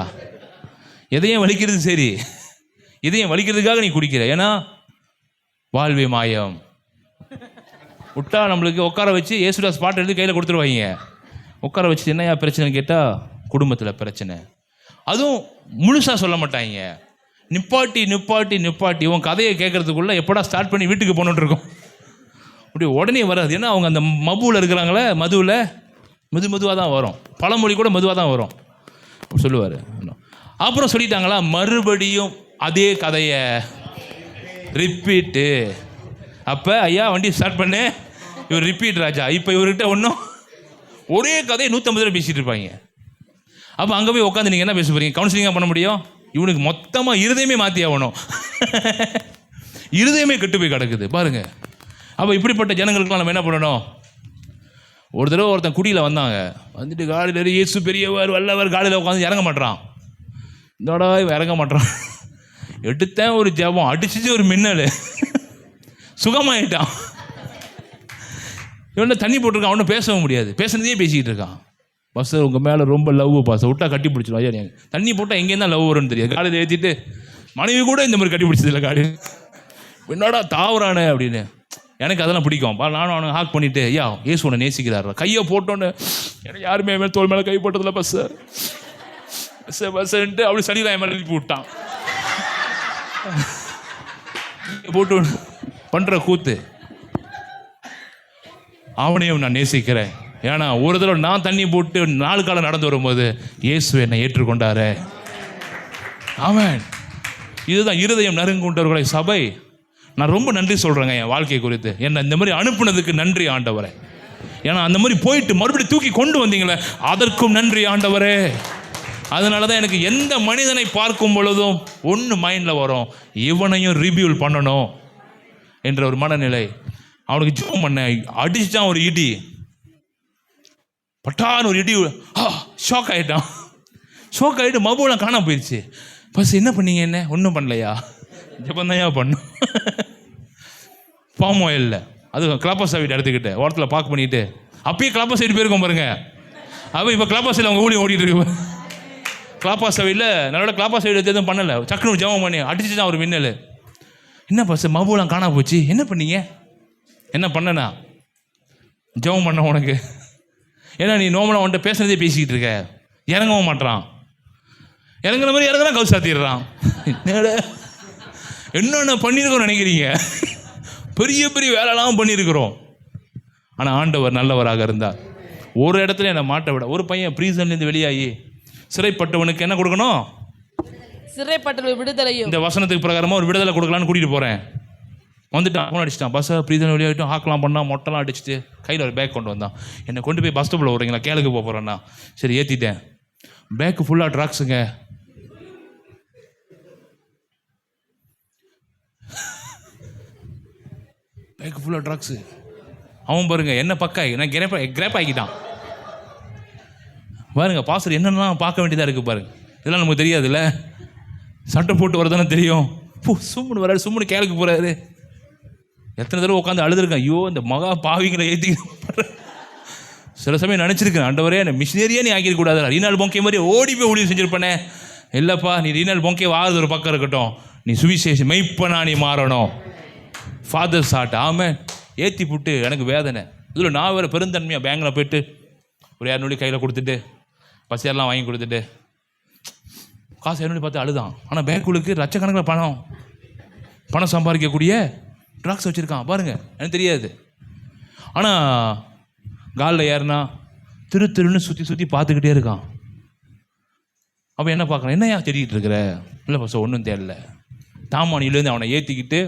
இதயம் வலிக்கிறது சரி, இதயம் வலிக்கிறதுக்காக நீ குடிக்கிற. ஏன்னா வாழ்வே மாயம். விட்டா நம்மளுக்கு உட்கார வச்சு ஏசுடா ஸ்பாட் எடுத்து கையில் கொடுத்துருவாங்க. உட்கார வச்சு என்னையா பிரச்சனைன்னு கேட்டால் குடும்பத்தில் பிரச்சனை. அதுவும் முழுசாக சொல்ல மாட்டாங்க. நிப்பாட்டி நிப்பாட்டி நிப்பாட்டி உன் கதையை கேட்கறதுக்குள்ளே எப்படா ஸ்டார்ட் பண்ணி வீட்டுக்கு போகணுன்னு இருக்கும். அப்படி உடனே வராது. ஏன்னா அவங்க அந்த மபுவில் இருக்கிறாங்களே, மதுவில் மெதுவாக தான் வரும். பழமொழி கூட மெதுவாக தான் வரும் சொல்லுவார். அப்புறம் சொல்லிட்டாங்களா, மறுபடியும் அதே கதையை ரிப்பீட்டு. அப்போ ஐயா வண்டி ஸ்டார்ட் பண்ணு, இவர் ரிப்பீட் ராஜா. இப்போ இவர்கிட்ட ஒன்றும் ஒரே கதையை 150 ரூபா பேசிகிட்டு இருப்பாங்க. அப்போ அங்கே போய் உட்காந்து நீங்கள் என்ன பேச போகிறீங்க? கவுன்சிலிங்காக பண்ண முடியும்? இவனுக்கு மொத்தமாக இருதயமே மாற்றி ஆகணும். இருதயமே கெட்டு போய் கிடக்குது பாருங்கள். அப்போ இப்படிப்பட்ட ஜனங்களுக்கெல்லாம் நம்ம என்ன பண்ணணும்? ஒரு தடவை ஒருத்தன் குடியில் வந்தாங்க. வந்துட்டு காலையில் இயேசு பெரியவர் வல்லவர், காலையில் உட்காந்து இறங்க மாட்டான். இதோட இறங்க மாட்டான். எடுத்தேன் ஒரு ஜபம், அடிச்சிச்சு ஒரு மின்னல், சுகமாயிட்டான். இவன் தண்ணி போட்டிருக்கான், அவனும் பேசவும் முடியாது, பேசுனதே பேசிக்கிட்டு இருக்கான். பஸ் உங்கள் மேலே ரொம்ப லவ் பாஸ், விட்டா கட்டி பிடிச்சிடும். ஐயா தண்ணி போட்டால் எங்கேயும் தான் லவ் வரும்னு தெரியாது. காலையில் ஏற்றிட்டு மனைவி கூட இந்த மாதிரி கட்டி பிடிச்சதில்லை. காலையில் என்னடா தாவறானே அப்படின்னு. எனக்கு அதெல்லாம் பிடிக்கும். நானும் அவனை ஹாக் பண்ணிவிட்டு, ஐயா ஏசு உன்னை நேசிக்கிறாரா, கையை போட்டோன்னு. எனக்கு யாருமே மேலே தோல் மேலே கை போட்டதில்லை பஸ்ஸுன்ட்டு அப்படி சனிதான் என் மேலே எழுப்பி விட்டான். போட்டு பண்ணுற கூத்து. அவனையும் நான் நேசிக்கிறேன். ஏன்னா ஒரு தடவை நான் தண்ணி போட்டு 4 காலம் நடந்து வரும்போது இயேசு என்னை ஏற்றுக்கொண்டாரு. ஆமென். இதுதான் இருதயம் நறுங்குண்டவர்களை சபை. நான் ரொம்ப நன்றி சொல்கிறேங்க என் வாழ்க்கை குறித்து. என்னை இந்த மாதிரி அனுப்புனதுக்கு நன்றி ஆண்டவரே. ஏன்னா அந்த மாதிரி போயிட்டு மறுபடியும் தூக்கி கொண்டு வந்தீங்களே, அதற்கும் நன்றி ஆண்டவரே. அதனால தான் எனக்கு எந்த மனிதனை பார்க்கும் பொழுதும் ஒன்று மைண்டில் வரும், இவனையும் ரிபியூல் பண்ணணும் என்ற ஒரு மனநிலை. அவனுக்கு ஜெபம் பண்ண அடிச்சான் ஒரு இடி, பட்டான்னு ஒரு இடி. ஷாக் ஆகிட்டான். ஷாக் ஆகிட்டு மபுலாம் காணாம போயிடுச்சு. பஸ் என்ன பண்ணீங்க? என்ன ஒன்றும் பண்ணலையா, ஜெபந்தையா பண்ணும். பாம் ஆயில்ல அது கிளாப்பஸ் சைடு எடுத்துக்கிட்டு ஓரத்தில் பார்க் பண்ணிட்டு, அப்பயே கிளாப்பஸ் சைடு போயிருக்கோம் பாருங்க. அப்போ இப்போ கிளாப்பஸ் சைடில் அவங்க ஊழி ஓடிட்டு இருக்கு. கிளாப்பா சைடில் நல்லோட கிளாப்பா சைடு எதுவும் பண்ணலை, சக்குனு ஜெபம் பண்ணி அடிச்சு தான் ஒரு மின்னல். என்ன பஸ் மபுலாம் காணா போச்சு, என்ன பண்ணீங்க? என்ன பண்ணனா? ஜெபம் பண்ண உனக்கு. ஏன்னா நீ நோமலாக அவன்கிட்ட பேசுனதே பேசிக்கிட்டு இருக்க. இறங்கவும் மாட்டான். இறங்குற மாதிரி இறங்குறான், கவு சாத்திடுறான். என்னென்ன பண்ணியிருக்கோம் நினைக்கிறீங்க? பெரிய பெரிய வேலைலாம் பண்ணியிருக்கிறோம். ஆனால் ஆண்டவர் நல்லவராக இருந்தார். ஒரு இடத்துல என்னை மாட்ட விட, ஒரு பையன் ப்ரீசன்லேருந்து வெளியாகி சிறைப்பட்டவனுக்கு என்ன கொடுக்கணும்? சிறைப்பட்டவனுக்கு விடுதலையும். இந்த வசனத்துக்கு பிரகாரமாக ஒரு விடுதலை கொடுக்கலான்னு கூட்டிகிட்டு போகிறேன். வந்துட்டான், ஃபோன் அடிச்சிட்டான். பஸ்ஸை ப்ரீசன் வெளியாகிட்டோம், ஹாக்கெலாம் பண்ணால் மொட்டெல்லாம் அடிச்சுட்டு கையில் ஒரு பேக் கொண்டு வந்தான். என்னை கொண்டு போய் பஸ் ஸ்டாப்பில் விட்றீங்களா, கேளுக்கு போக போகிறேன்னா. சரி ஏற்றிட்டேன். பேக்கு ஃபுல்லாக ட்ராக்ஸுங்க. பேக்கு ஃபுல்லாக ட்ராக்ஸு. அவன் பாருங்க என்ன பக்காய், நான் கிரேப் ஆகிட்டான் பாருங்க. பாஸ்டர் என்னென்னலாம் பார்க்க வேண்டியதாக இருக்குது பாருங்க. இதெல்லாம் நமக்கு தெரியாதுல்ல. சட்டை போட்டு வரதானே தெரியும். சும்முன்னு வராரு, சும்முன்னு கேளுக்கு போகிறாரு. எத்தனை தடவை உட்காந்து அழுதுருக்கேன், ஐயோ இந்த மகா பாவிங்களை ஏற்றி. சில சமயம் நினச்சிருக்கேன், ஆண்டவரே என்னை மிஷினரியே நீ ஆக்கிடக்கூடாது. ரீனால் பொங்கே மாதிரி ஓடி போய் ஊழியம் செஞ்சுருப்பேனே. இல்லைப்பா, நீ ரீனால் பொங்கே வாரது ஒரு பக்கம் இருக்கட்டும், நீ சுவிசேஷம் மெய்ப்பனா நீ மாறணும். ஃபாதர் சாட் ஆமாம் ஏற்றி புட்டு எனக்கு வேதனை. இதில் நான் வேறு பெருந்தன்மையாக பேங்கில் போய்ட்டு ஒரு 200 கையில் கொடுத்துட்டு பசியெல்லாம் வாங்கி கொடுத்துட்டு காசு 200 பார்த்து அழுதான். ஆனால் பேங்குக்கு லட்சக்கணக்கில் பணம் சம்பாதிக்கக்கூடிய ட்ராக்ஸ் வச்சுருக்கான் பாருங்க. எனக்கு தெரியாது. ஆனால் காலில் ஏறினா திருன்னு சுற்றி பார்த்துக்கிட்டே இருக்கான். அப்போ என்ன பார்க்குறான், என்னையா தேடிக்கிட்டு இருக்கிற? இல்லை பஸ் ஒன்றும் தேடல. தாமானிலேருந்து அவனை ஏற்றிக்கிட்டு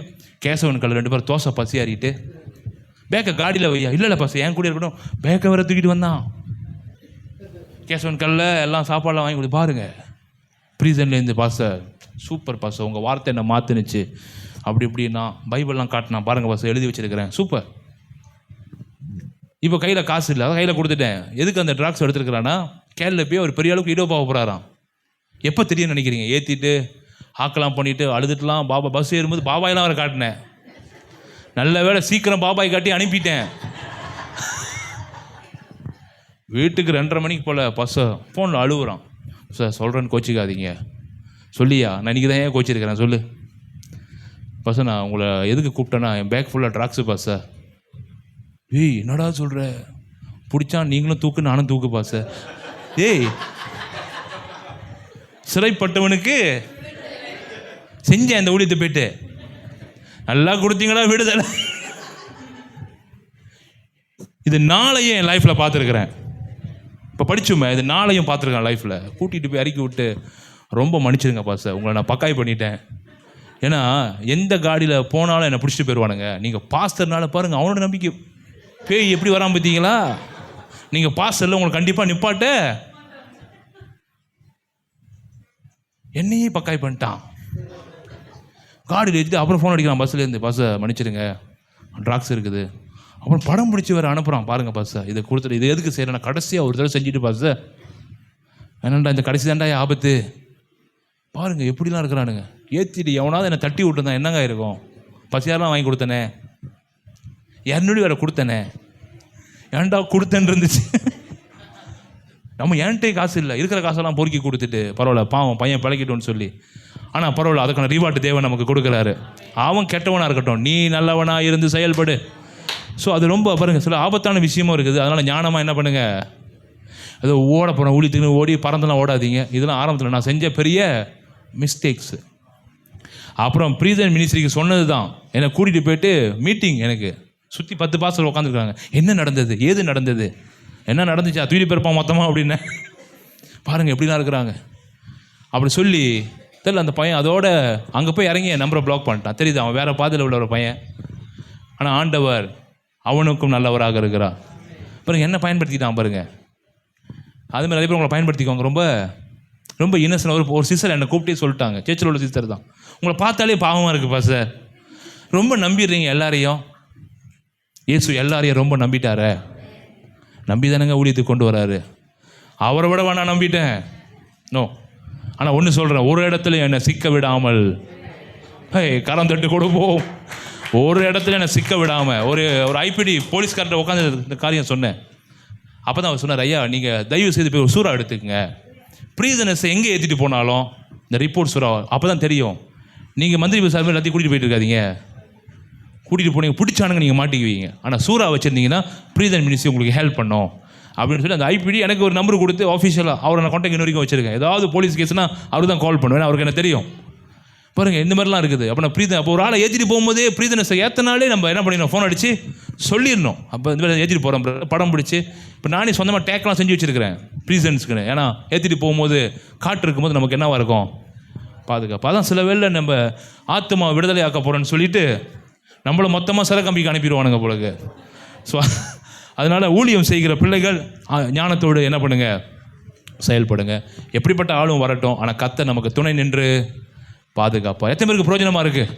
கேசவன் கல்ல 2 பேர் தோசை பசியாறிட்டு பேக்கை காடியில் வையா. இல்லை பஸ் என் கூட இருக்கட்டும். பேக்கை வேற தூக்கிட்டு வந்தான். கேசவன் கல்ல எல்லாம் சாப்பாடெலாம் வாங்கி கொடுத்து பாருங்க. ப்ரீசன்லேருந்து பாச சூப்பர் பாச, உங்கள் வார்த்தை என்ன மாற்றுனுச்சு அப்படி இப்படின்னா பைபிள்லாம் காட்டினா பாருங்கள் பாச, எழுதி வச்சுருக்கிறேன் சூப்பர். இப்போ கையில் காசு இல்லை, அதான் கையில் கொடுத்துட்டேன். எதுக்கு அந்த ட்ராக்ஸ் எடுத்துருக்கிறான்னா கேரளில் போய் ஒரு பெரிய அளவுக்கு ஈடோ பார்க்க போகிறாராம். எப்போ தெரியும்னு நினைக்கிறீங்க? ஏற்றிட்டு ஹாக்கெல்லாம் பண்ணிவிட்டு அழுதுட்டுலாம் பாபா பஸ் ஏறும்போது பாபாயெல்லாம் வர காட்டினேன். நல்ல வேலை சீக்கிரம் பாபாய் காட்டி அனுப்பிட்டேன். வீட்டுக்கு 2:30 மணிக்கு போல் ஃபோனில் அழுகுறான். சார் சொல்கிறேன்னு கோச்சிக்காதீங்க. சொல்லியா? நான் இன்றைக்கி தான் ஏன் கோச்சிருக்கிறேன் சொல்லு. நான் உங்களை எதுக்கு கூப்பிட்டேன்னா என் பேக் ஃபுல்லாக ட்ராக்ஸு சார். ஏய் என்னடா சொல்கிற? பிடிச்சா நீங்களும் தூக்கு நானும் தூக்கு சார். ஏய் சிறைப்பட்டவனுக்கு செஞ்சேன் இந்த ஊழியத்தை போயிட்டு நல்லா கொடுத்தீங்களா விடுதலை. இது நாளையும் என் லைஃப்பில் பார்த்துருக்குறேன். இப்போ படிச்சுமே இது நாளையும் பார்த்துருக்கேன் லைஃப்பில். கூட்டிகிட்டு போய் அறிக்கை விட்டு ரொம்ப மன்னிச்சிருங்க சார், உங்களை நான் பக்காய் பண்ணிட்டேன். ஏன்னா எந்த காடியில் போனாலும் என்னை பிடிச்சிட்டு போயிடுவானுங்க. நீங்கள் பாஸ்டர்னால பாருங்கள் அவனோட நம்பிக்கை பேய் எப்படி வராமல் பார்த்தீங்களா? நீங்கள் பாஸ்டரில் உங்களுக்கு கண்டிப்பாக நிப்பாட்ட என்னையே பக்காய் பண்ணிட்டான். காடியில் ஏற்றிட்டு அப்புறம் ஃபோன் அடிக்கிறான் பஸ்ஸுலேருந்து. மன்னிச்சிடுங்க ட்ராக்ஸ் இருக்குது. அப்புறம் படம் பிடிச்சி வேறு அனுப்புகிறான். பாருங்கள் இதை கொடுத்துட்டு இது எதுக்கு செய்கிறேன்? கடைசியாக ஒரு தடவை செஞ்சுட்டு என்னண்டா இந்த கடைசி தாண்டா ஆபத்து. பாருங்கள் எப்படிலாம் இருக்கிறானுங்க. ஏற்றிட்டு எவனாவது என்னை தட்டி விட்டுருந்தான் என்னங்க இருக்கும்? பசியாரெலாம் வாங்கி கொடுத்தனே, 200 வேறு கொடுத்தனே, ஏன்டா கொடுத்தேன்னு இருந்துச்சு. நம்ம ஏன்ட்டே காசு இல்லை, இருக்கிற காசெல்லாம் பொறுக்கி கொடுத்துட்டு பரவாயில்ல பாவம் பையன் பழகிட்டோன்னு சொல்லி. ஆனால் பரவாயில்ல அதுக்கான ரிவார்டு தேவன் நமக்கு கொடுக்குறாரு. அவன் கெட்டவனாக இருக்கட்டும், நீ நல்லவனாக இருந்து செயல்படு. ஸோ அது ரொம்ப பாருங்கள் சில ஆபத்தான விஷயமும் இருக்குது. அதனால் ஞானமாக என்ன பண்ணுங்கள், ஏதோ ஓட போகிறேன் ஊழியத்துக்குன்னு ஓடி பறந்துலாம் ஓடாதீங்க. இதெல்லாம் ஆரம்பத்தில் நான் செஞ்ச பெரிய மிஸ்டேக்ஸு. அப்புறம் ப்ரீசன் மினிஸ்ட்ரிக்கு சொன்னது தான், என்னை கூட்டிகிட்டு போயிட்டு மீட்டிங் எனக்கு சுற்றி 10 பாஸ்டர் உட்காந்துருக்காங்க. என்ன நடந்தது, ஏது நடந்தது, என்ன நடந்துச்சா தூக்கி பிறப்பான் மொத்தமாக அப்படின்னு. பாருங்கள் எப்படிலாம் இருக்கிறாங்க. அப்படி சொல்லி தெரியல அந்த பையன் அதோட அங்கே போய் இறங்கி என் நம்பரை பிளாக் பண்ணிட்டான். தெரியுது அவன் வேறு பாதையில் உள்ள ஒரு பையன். ஆனால் ஆண்டவர் அவனுக்கும் நல்லவராக இருக்கிறார். பாருங்கள் என்ன பயன்படுத்திட்டான் பாருங்கள். அதுமாதிரி நிறைய பேர் உங்களை பயன்படுத்திக்கோங்க. ரொம்ப ரொம்ப இன்னசென்ட். ஒரு சிஸ்டர் என்னை கூப்பிட்டே சொல்லிட்டாங்க, சேர்ச்சில் உள்ள சிஸ்டர் தான், உங்களை பார்த்தாலே பாவமாக இருக்குப்பா சார், ரொம்ப நம்பிடுறீங்க எல்லாரையும். இயேசு எல்லாரையும் ரொம்ப நம்பிட்டார, நம்பி தானேங்க ஊழியத்துக்கு கொண்டு வராரு. அவரை விட நான் நம்பிட்டேன். நோ, ஆனால் ஒன்று சொல்கிறேன், ஒரு இடத்துல என்னை சிக்க விடாமல் கரம் தட்டு கொடுப்போம். ஒரு இடத்துல என்னை சிக்க விடாமல் ஒரு ஐபிடி போலீஸ்கார்ட்ட உட்காந்து இந்த காரியம் சொன்னேன். அப்போ தான் அவர் சொன்னார், ஐயா நீங்கள் தயவு செய்து போய் ஒரு சூறா எடுத்துக்கங்க. ப்ரீசனர்ஸை எங்கே ஏற்றிட்டு போனாலும் இந்த ரிப்போர்ட் சூறா அப்போ தான் தெரியும். நீங்கள் மந்திரி சார் எல்லாத்தையும் கூட்டிகிட்டு போயிட்டு இருக்காதீங்க. கூட்டிகிட்டு போனீங்க பிடிச்சானுங்க நீங்கள் மாட்டிக்குவீங்க. ஆனால் சூறா வச்சுருந்தீங்கன்னா ப்ரீசன் மினிஸ்ட்ரி உங்களுக்கு ஹெல்ப் பண்ணோம் அப்படின்னு சொல்லி அந்த ஐபிடி எனக்கு ஒரு நம்பர் கொடுத்து ஆஃபீஷியலாக அவரை நான் கான்டாக்ட் இன்ன வரைக்கும் வச்சுருக்கேன். ஏதாவது போலீஸ் கேஸ்னால் அவர் தான் கால் பண்ணுவேன், அவருக்கு எனக்கு தெரியும். பாருங்கள் இந்த மாதிரிலாம் இருக்குது. அப்போ நான் அப்போ ஒரு ஆளை ஏற்றிட்டு போகும்போதே ப்ரீசனஸை ஏற்றினாலே நம்ம என்ன பண்ணிடணும், ஃபோன் அடித்து சொல்லிடணும். அப்போ இந்த மாதிரி ஏற்றிட்டு போகிறோம் படம் பிடிச்சி. இப்போ நானே சொந்தமாக டேக்லாம் செஞ்சு வச்சுருக்கிறேன் ப்ரீசன்ஸ்க்குன்னு. ஏன்னா ஏற்றிட்டு போகும்போது காற்று இருக்கும்போது நமக்கு என்னவாக இருக்கும், பாதுகாப்பு. அதான் சில வேளை நம்ம ஆத்மா விடுதலை ஆக்க போகிறோன்னு சொல்லிட்டு நம்மளை மொத்தமாக சில கம்பிக்கு அனுப்பிடுவானுங்க போலக்கு. ஸோ அதனால் ஊழியம் செய்கிற பிள்ளைகள் ஞானத்தோடு என்ன பண்ணுங்கள், செயல்படுங்க. எப்படிப்பட்ட ஆளும் வரட்டும், ஆனால் கர்த்தர் நமக்கு துணை நின்று பாதுகாப்பா. எத்தனை பேருக்கு பிரயோஜனமாக இருக்குது?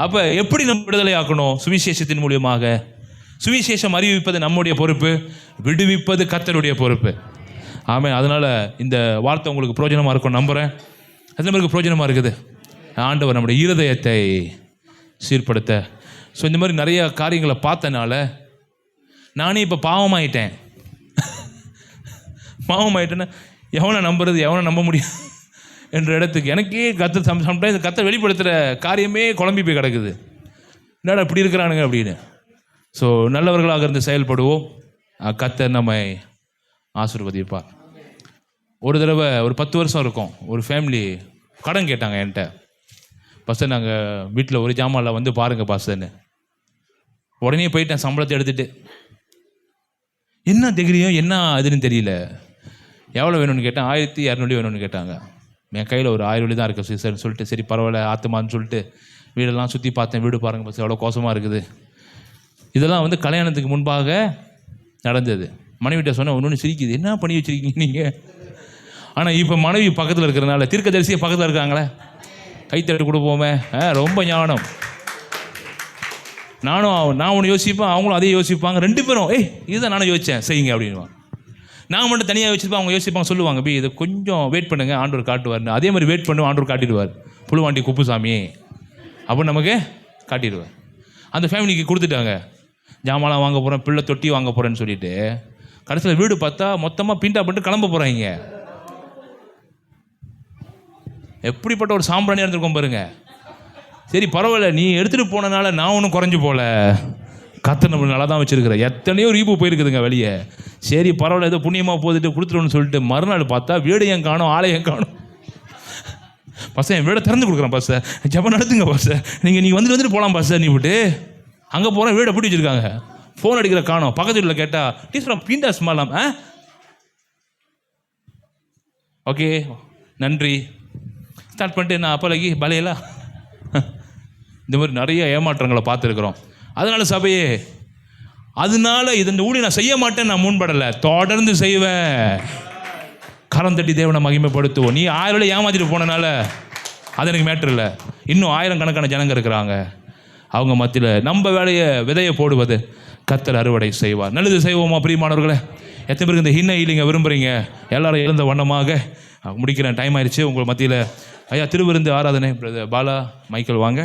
அப்போ எப்படி நம்ம விடுதலை ஆக்கணும்? சுவிசேஷத்தின் மூலியமாக. சுவிசேஷம் அறிவிப்பது நம்முடைய பொறுப்பு, விடுவிப்பது கர்த்தருடைய பொறுப்பு. ஆமாம். அதனால் இந்த வார்த்தை உங்களுக்கு பிரயோஜனமாக இருக்கும் நம்புகிறேன். எத்தனை பேருக்கு பிரயோஜனமாக இருக்குது? ஆண்டவர் நம்முடைய இருதயத்தை சீர்படுத்த. ஸோ இந்த மாதிரி நிறைய காரியங்களை பார்த்தனால நானே இப்போ பாவமாயிட்டேன். பாவமாயிட்டேன்னா எவனை நம்புறது, எவனை நம்ப முடியும் என்ற இடத்துக்கு எனக்கே சம்டைம்ஸ் கத்தை வெளிப்படுத்துகிற காரியமே குழம்பி போய் கிடக்குது. என்னடா இப்படி இருக்கிறானுங்க அப்படின்னு. ஸோ நல்லவர்களாக இருந்து செயல்படுவோம். கர்த்தர் நம்மை ஆசீர்வதிப்பார். ஒரு தடவை ஒரு 10 வருஷம் இருக்கும், ஒரு ஃபேமிலி கடன் கேட்டாங்க என்கிட்ட. பாஸ்டர் நாங்கள் வீட்டில் ஒரு ஜாமான்ல வந்து பாருங்கள் பாஸ்டர்னு. உடனே போயிட்டேன் சம்பளத்தை எடுத்துகிட்டு. என்ன டிகிரியும் என்ன அதுன்னு தெரியல. எவ்வளோ வேணும்னு கேட்டேன். 1200 வேணும்னு கேட்டாங்க. என் கையில் ஒரு 1000 தான் இருக்குது சிஸ்டர்னு சொல்லிட்டு, சரி பரவாயில்ல ஆத்துமான்னு சொல்லிட்டு வீடெல்லாம் சுற்றி பார்த்தேன். வீடு பாருங்கள் பஸ் எவ்வளோ கோசமாக இருக்குது. இதெல்லாம் வந்து கல்யாணத்துக்கு முன்பாக நடந்தது. மனைவிட்ட சொன்னேன், ஒன்று சிரிக்குது, என்ன பண்ணி வச்சுருக்கீங்க நீங்கள்? ஆனால் இப்போ மனைவி பக்கத்தில் இருக்கிறனால, தீர்க்கதரிசியை பக்கத்தில் இருக்காங்களே, கைத்தட்டு கொடுப்போமே. ரொம்ப ஞானம். நான் ஒன்று யோசிப்பேன், அவங்களும் அதே யோசிப்பாங்க. 2 பேரும் இதுதான் நானும் யோசித்தேன் செய்யுங்க அப்படின்வாங்க. நான் மட்டும் தனியாக யோசிப்பேன், அவங்க யோசிப்பாங்க, சொல்லுவாங்க இதை கொஞ்சம் வெயிட் பண்ணுங்கள் ஆண்டவர் காட்டுவார்னு. அதே மாதிரி வெயிட் பண்ணுவோம், ஆண்டவர் காட்டிடுவார். புழுவாண்டி குப்புசாமி அப்படின்னு நமக்கு காட்டிடுவார். அந்த ஃபேமிலிக்கு கொடுத்துட்டாங்க. ஜாமான்லாம் வாங்க போகிறேன், பிள்ளை தொட்டி வாங்க போகிறேன்னு சொல்லிட்டு கடைசியில் வீடு பார்த்தா மொத்தமாக பீண்டா பண்ணிட்டு கிளம்ப போகிறாங்க. எப்படிப்பட்ட ஒரு சாம்பிராணியாக இருந்திருக்கோம் பாருங்க. சரி பரவாயில்ல, நீ எடுத்துகிட்டு போனனால நான் ஒன்றும் குறைஞ்சி போகல, கர்த்தர் நம்ம நல்லா தான் வச்சுருக்கிறேன். எத்தனையோ ரீப்பு போயிருக்குதுங்க வெளியே. சரி பரவாயில்ல, ஏதோ புண்ணியமாக போதுட்டு கொடுத்துருவோன்னு சொல்லிட்டு மறுநாள் பார்த்தா வீடையும் காணும், ஆலயம் காணும். பாஸ்டர் என் வீடை திறந்து கொடுக்குறேன் பாஸ்டர், ஜெபம் நடத்துங்க பாஸ்டர், நீங்கள் வந்துட்டு போகலாம் பாஸ்டர். நீ விட்டு அங்கே போகிறேன், வீடை பூட்டி வச்சுருக்காங்க. ஃபோன் அடிக்கிற காணும். பக்கத்து வீட்டில் கேட்டால் டீச்சர் பீண்டா ஸ்மாலாம். ஓகே நன்றி ஸ்டார்ட் பண்ணிட்டு நான் அப்போலைக்கு பலையெல்லாம் இந்த மாதிரி நிறைய ஏமாற்றங்களை பார்த்துருக்குறோம். அதனால சபையே, அதனால இந்த ஊழி நான் செய்ய மாட்டேன், நான் முன்படலை, தொடர்ந்து செய்வேன். கரம் தட்டி தேவனை மகிமைப்படுத்துவோம். நீ 1000 ஏமாத்திட்டு போனனால அது எனக்கு மேட்ரு இல்லை. இன்னும் 1000 ஜனங்க இருக்கிறாங்க. அவங்க மத்தியில் நம்ம வேலையை விதையை போடுவது கர்த்தர் அறுவடை செய்வார். நல்லது செய்வோமா பிரியமானவர்களே? எத்தனை பேருக்கு இந்த ஹின்ன ஹீலிங்கை விரும்புகிறீங்க? எல்லாரும் எழுந்த வண்ணமாக முடிக்கிறேன், டைம் ஆயிடுச்சு. உங்கள் மத்தியில் ஐயா திருவிருந்து ஆராதனை, பாலா மைக்கேல் வாங்க.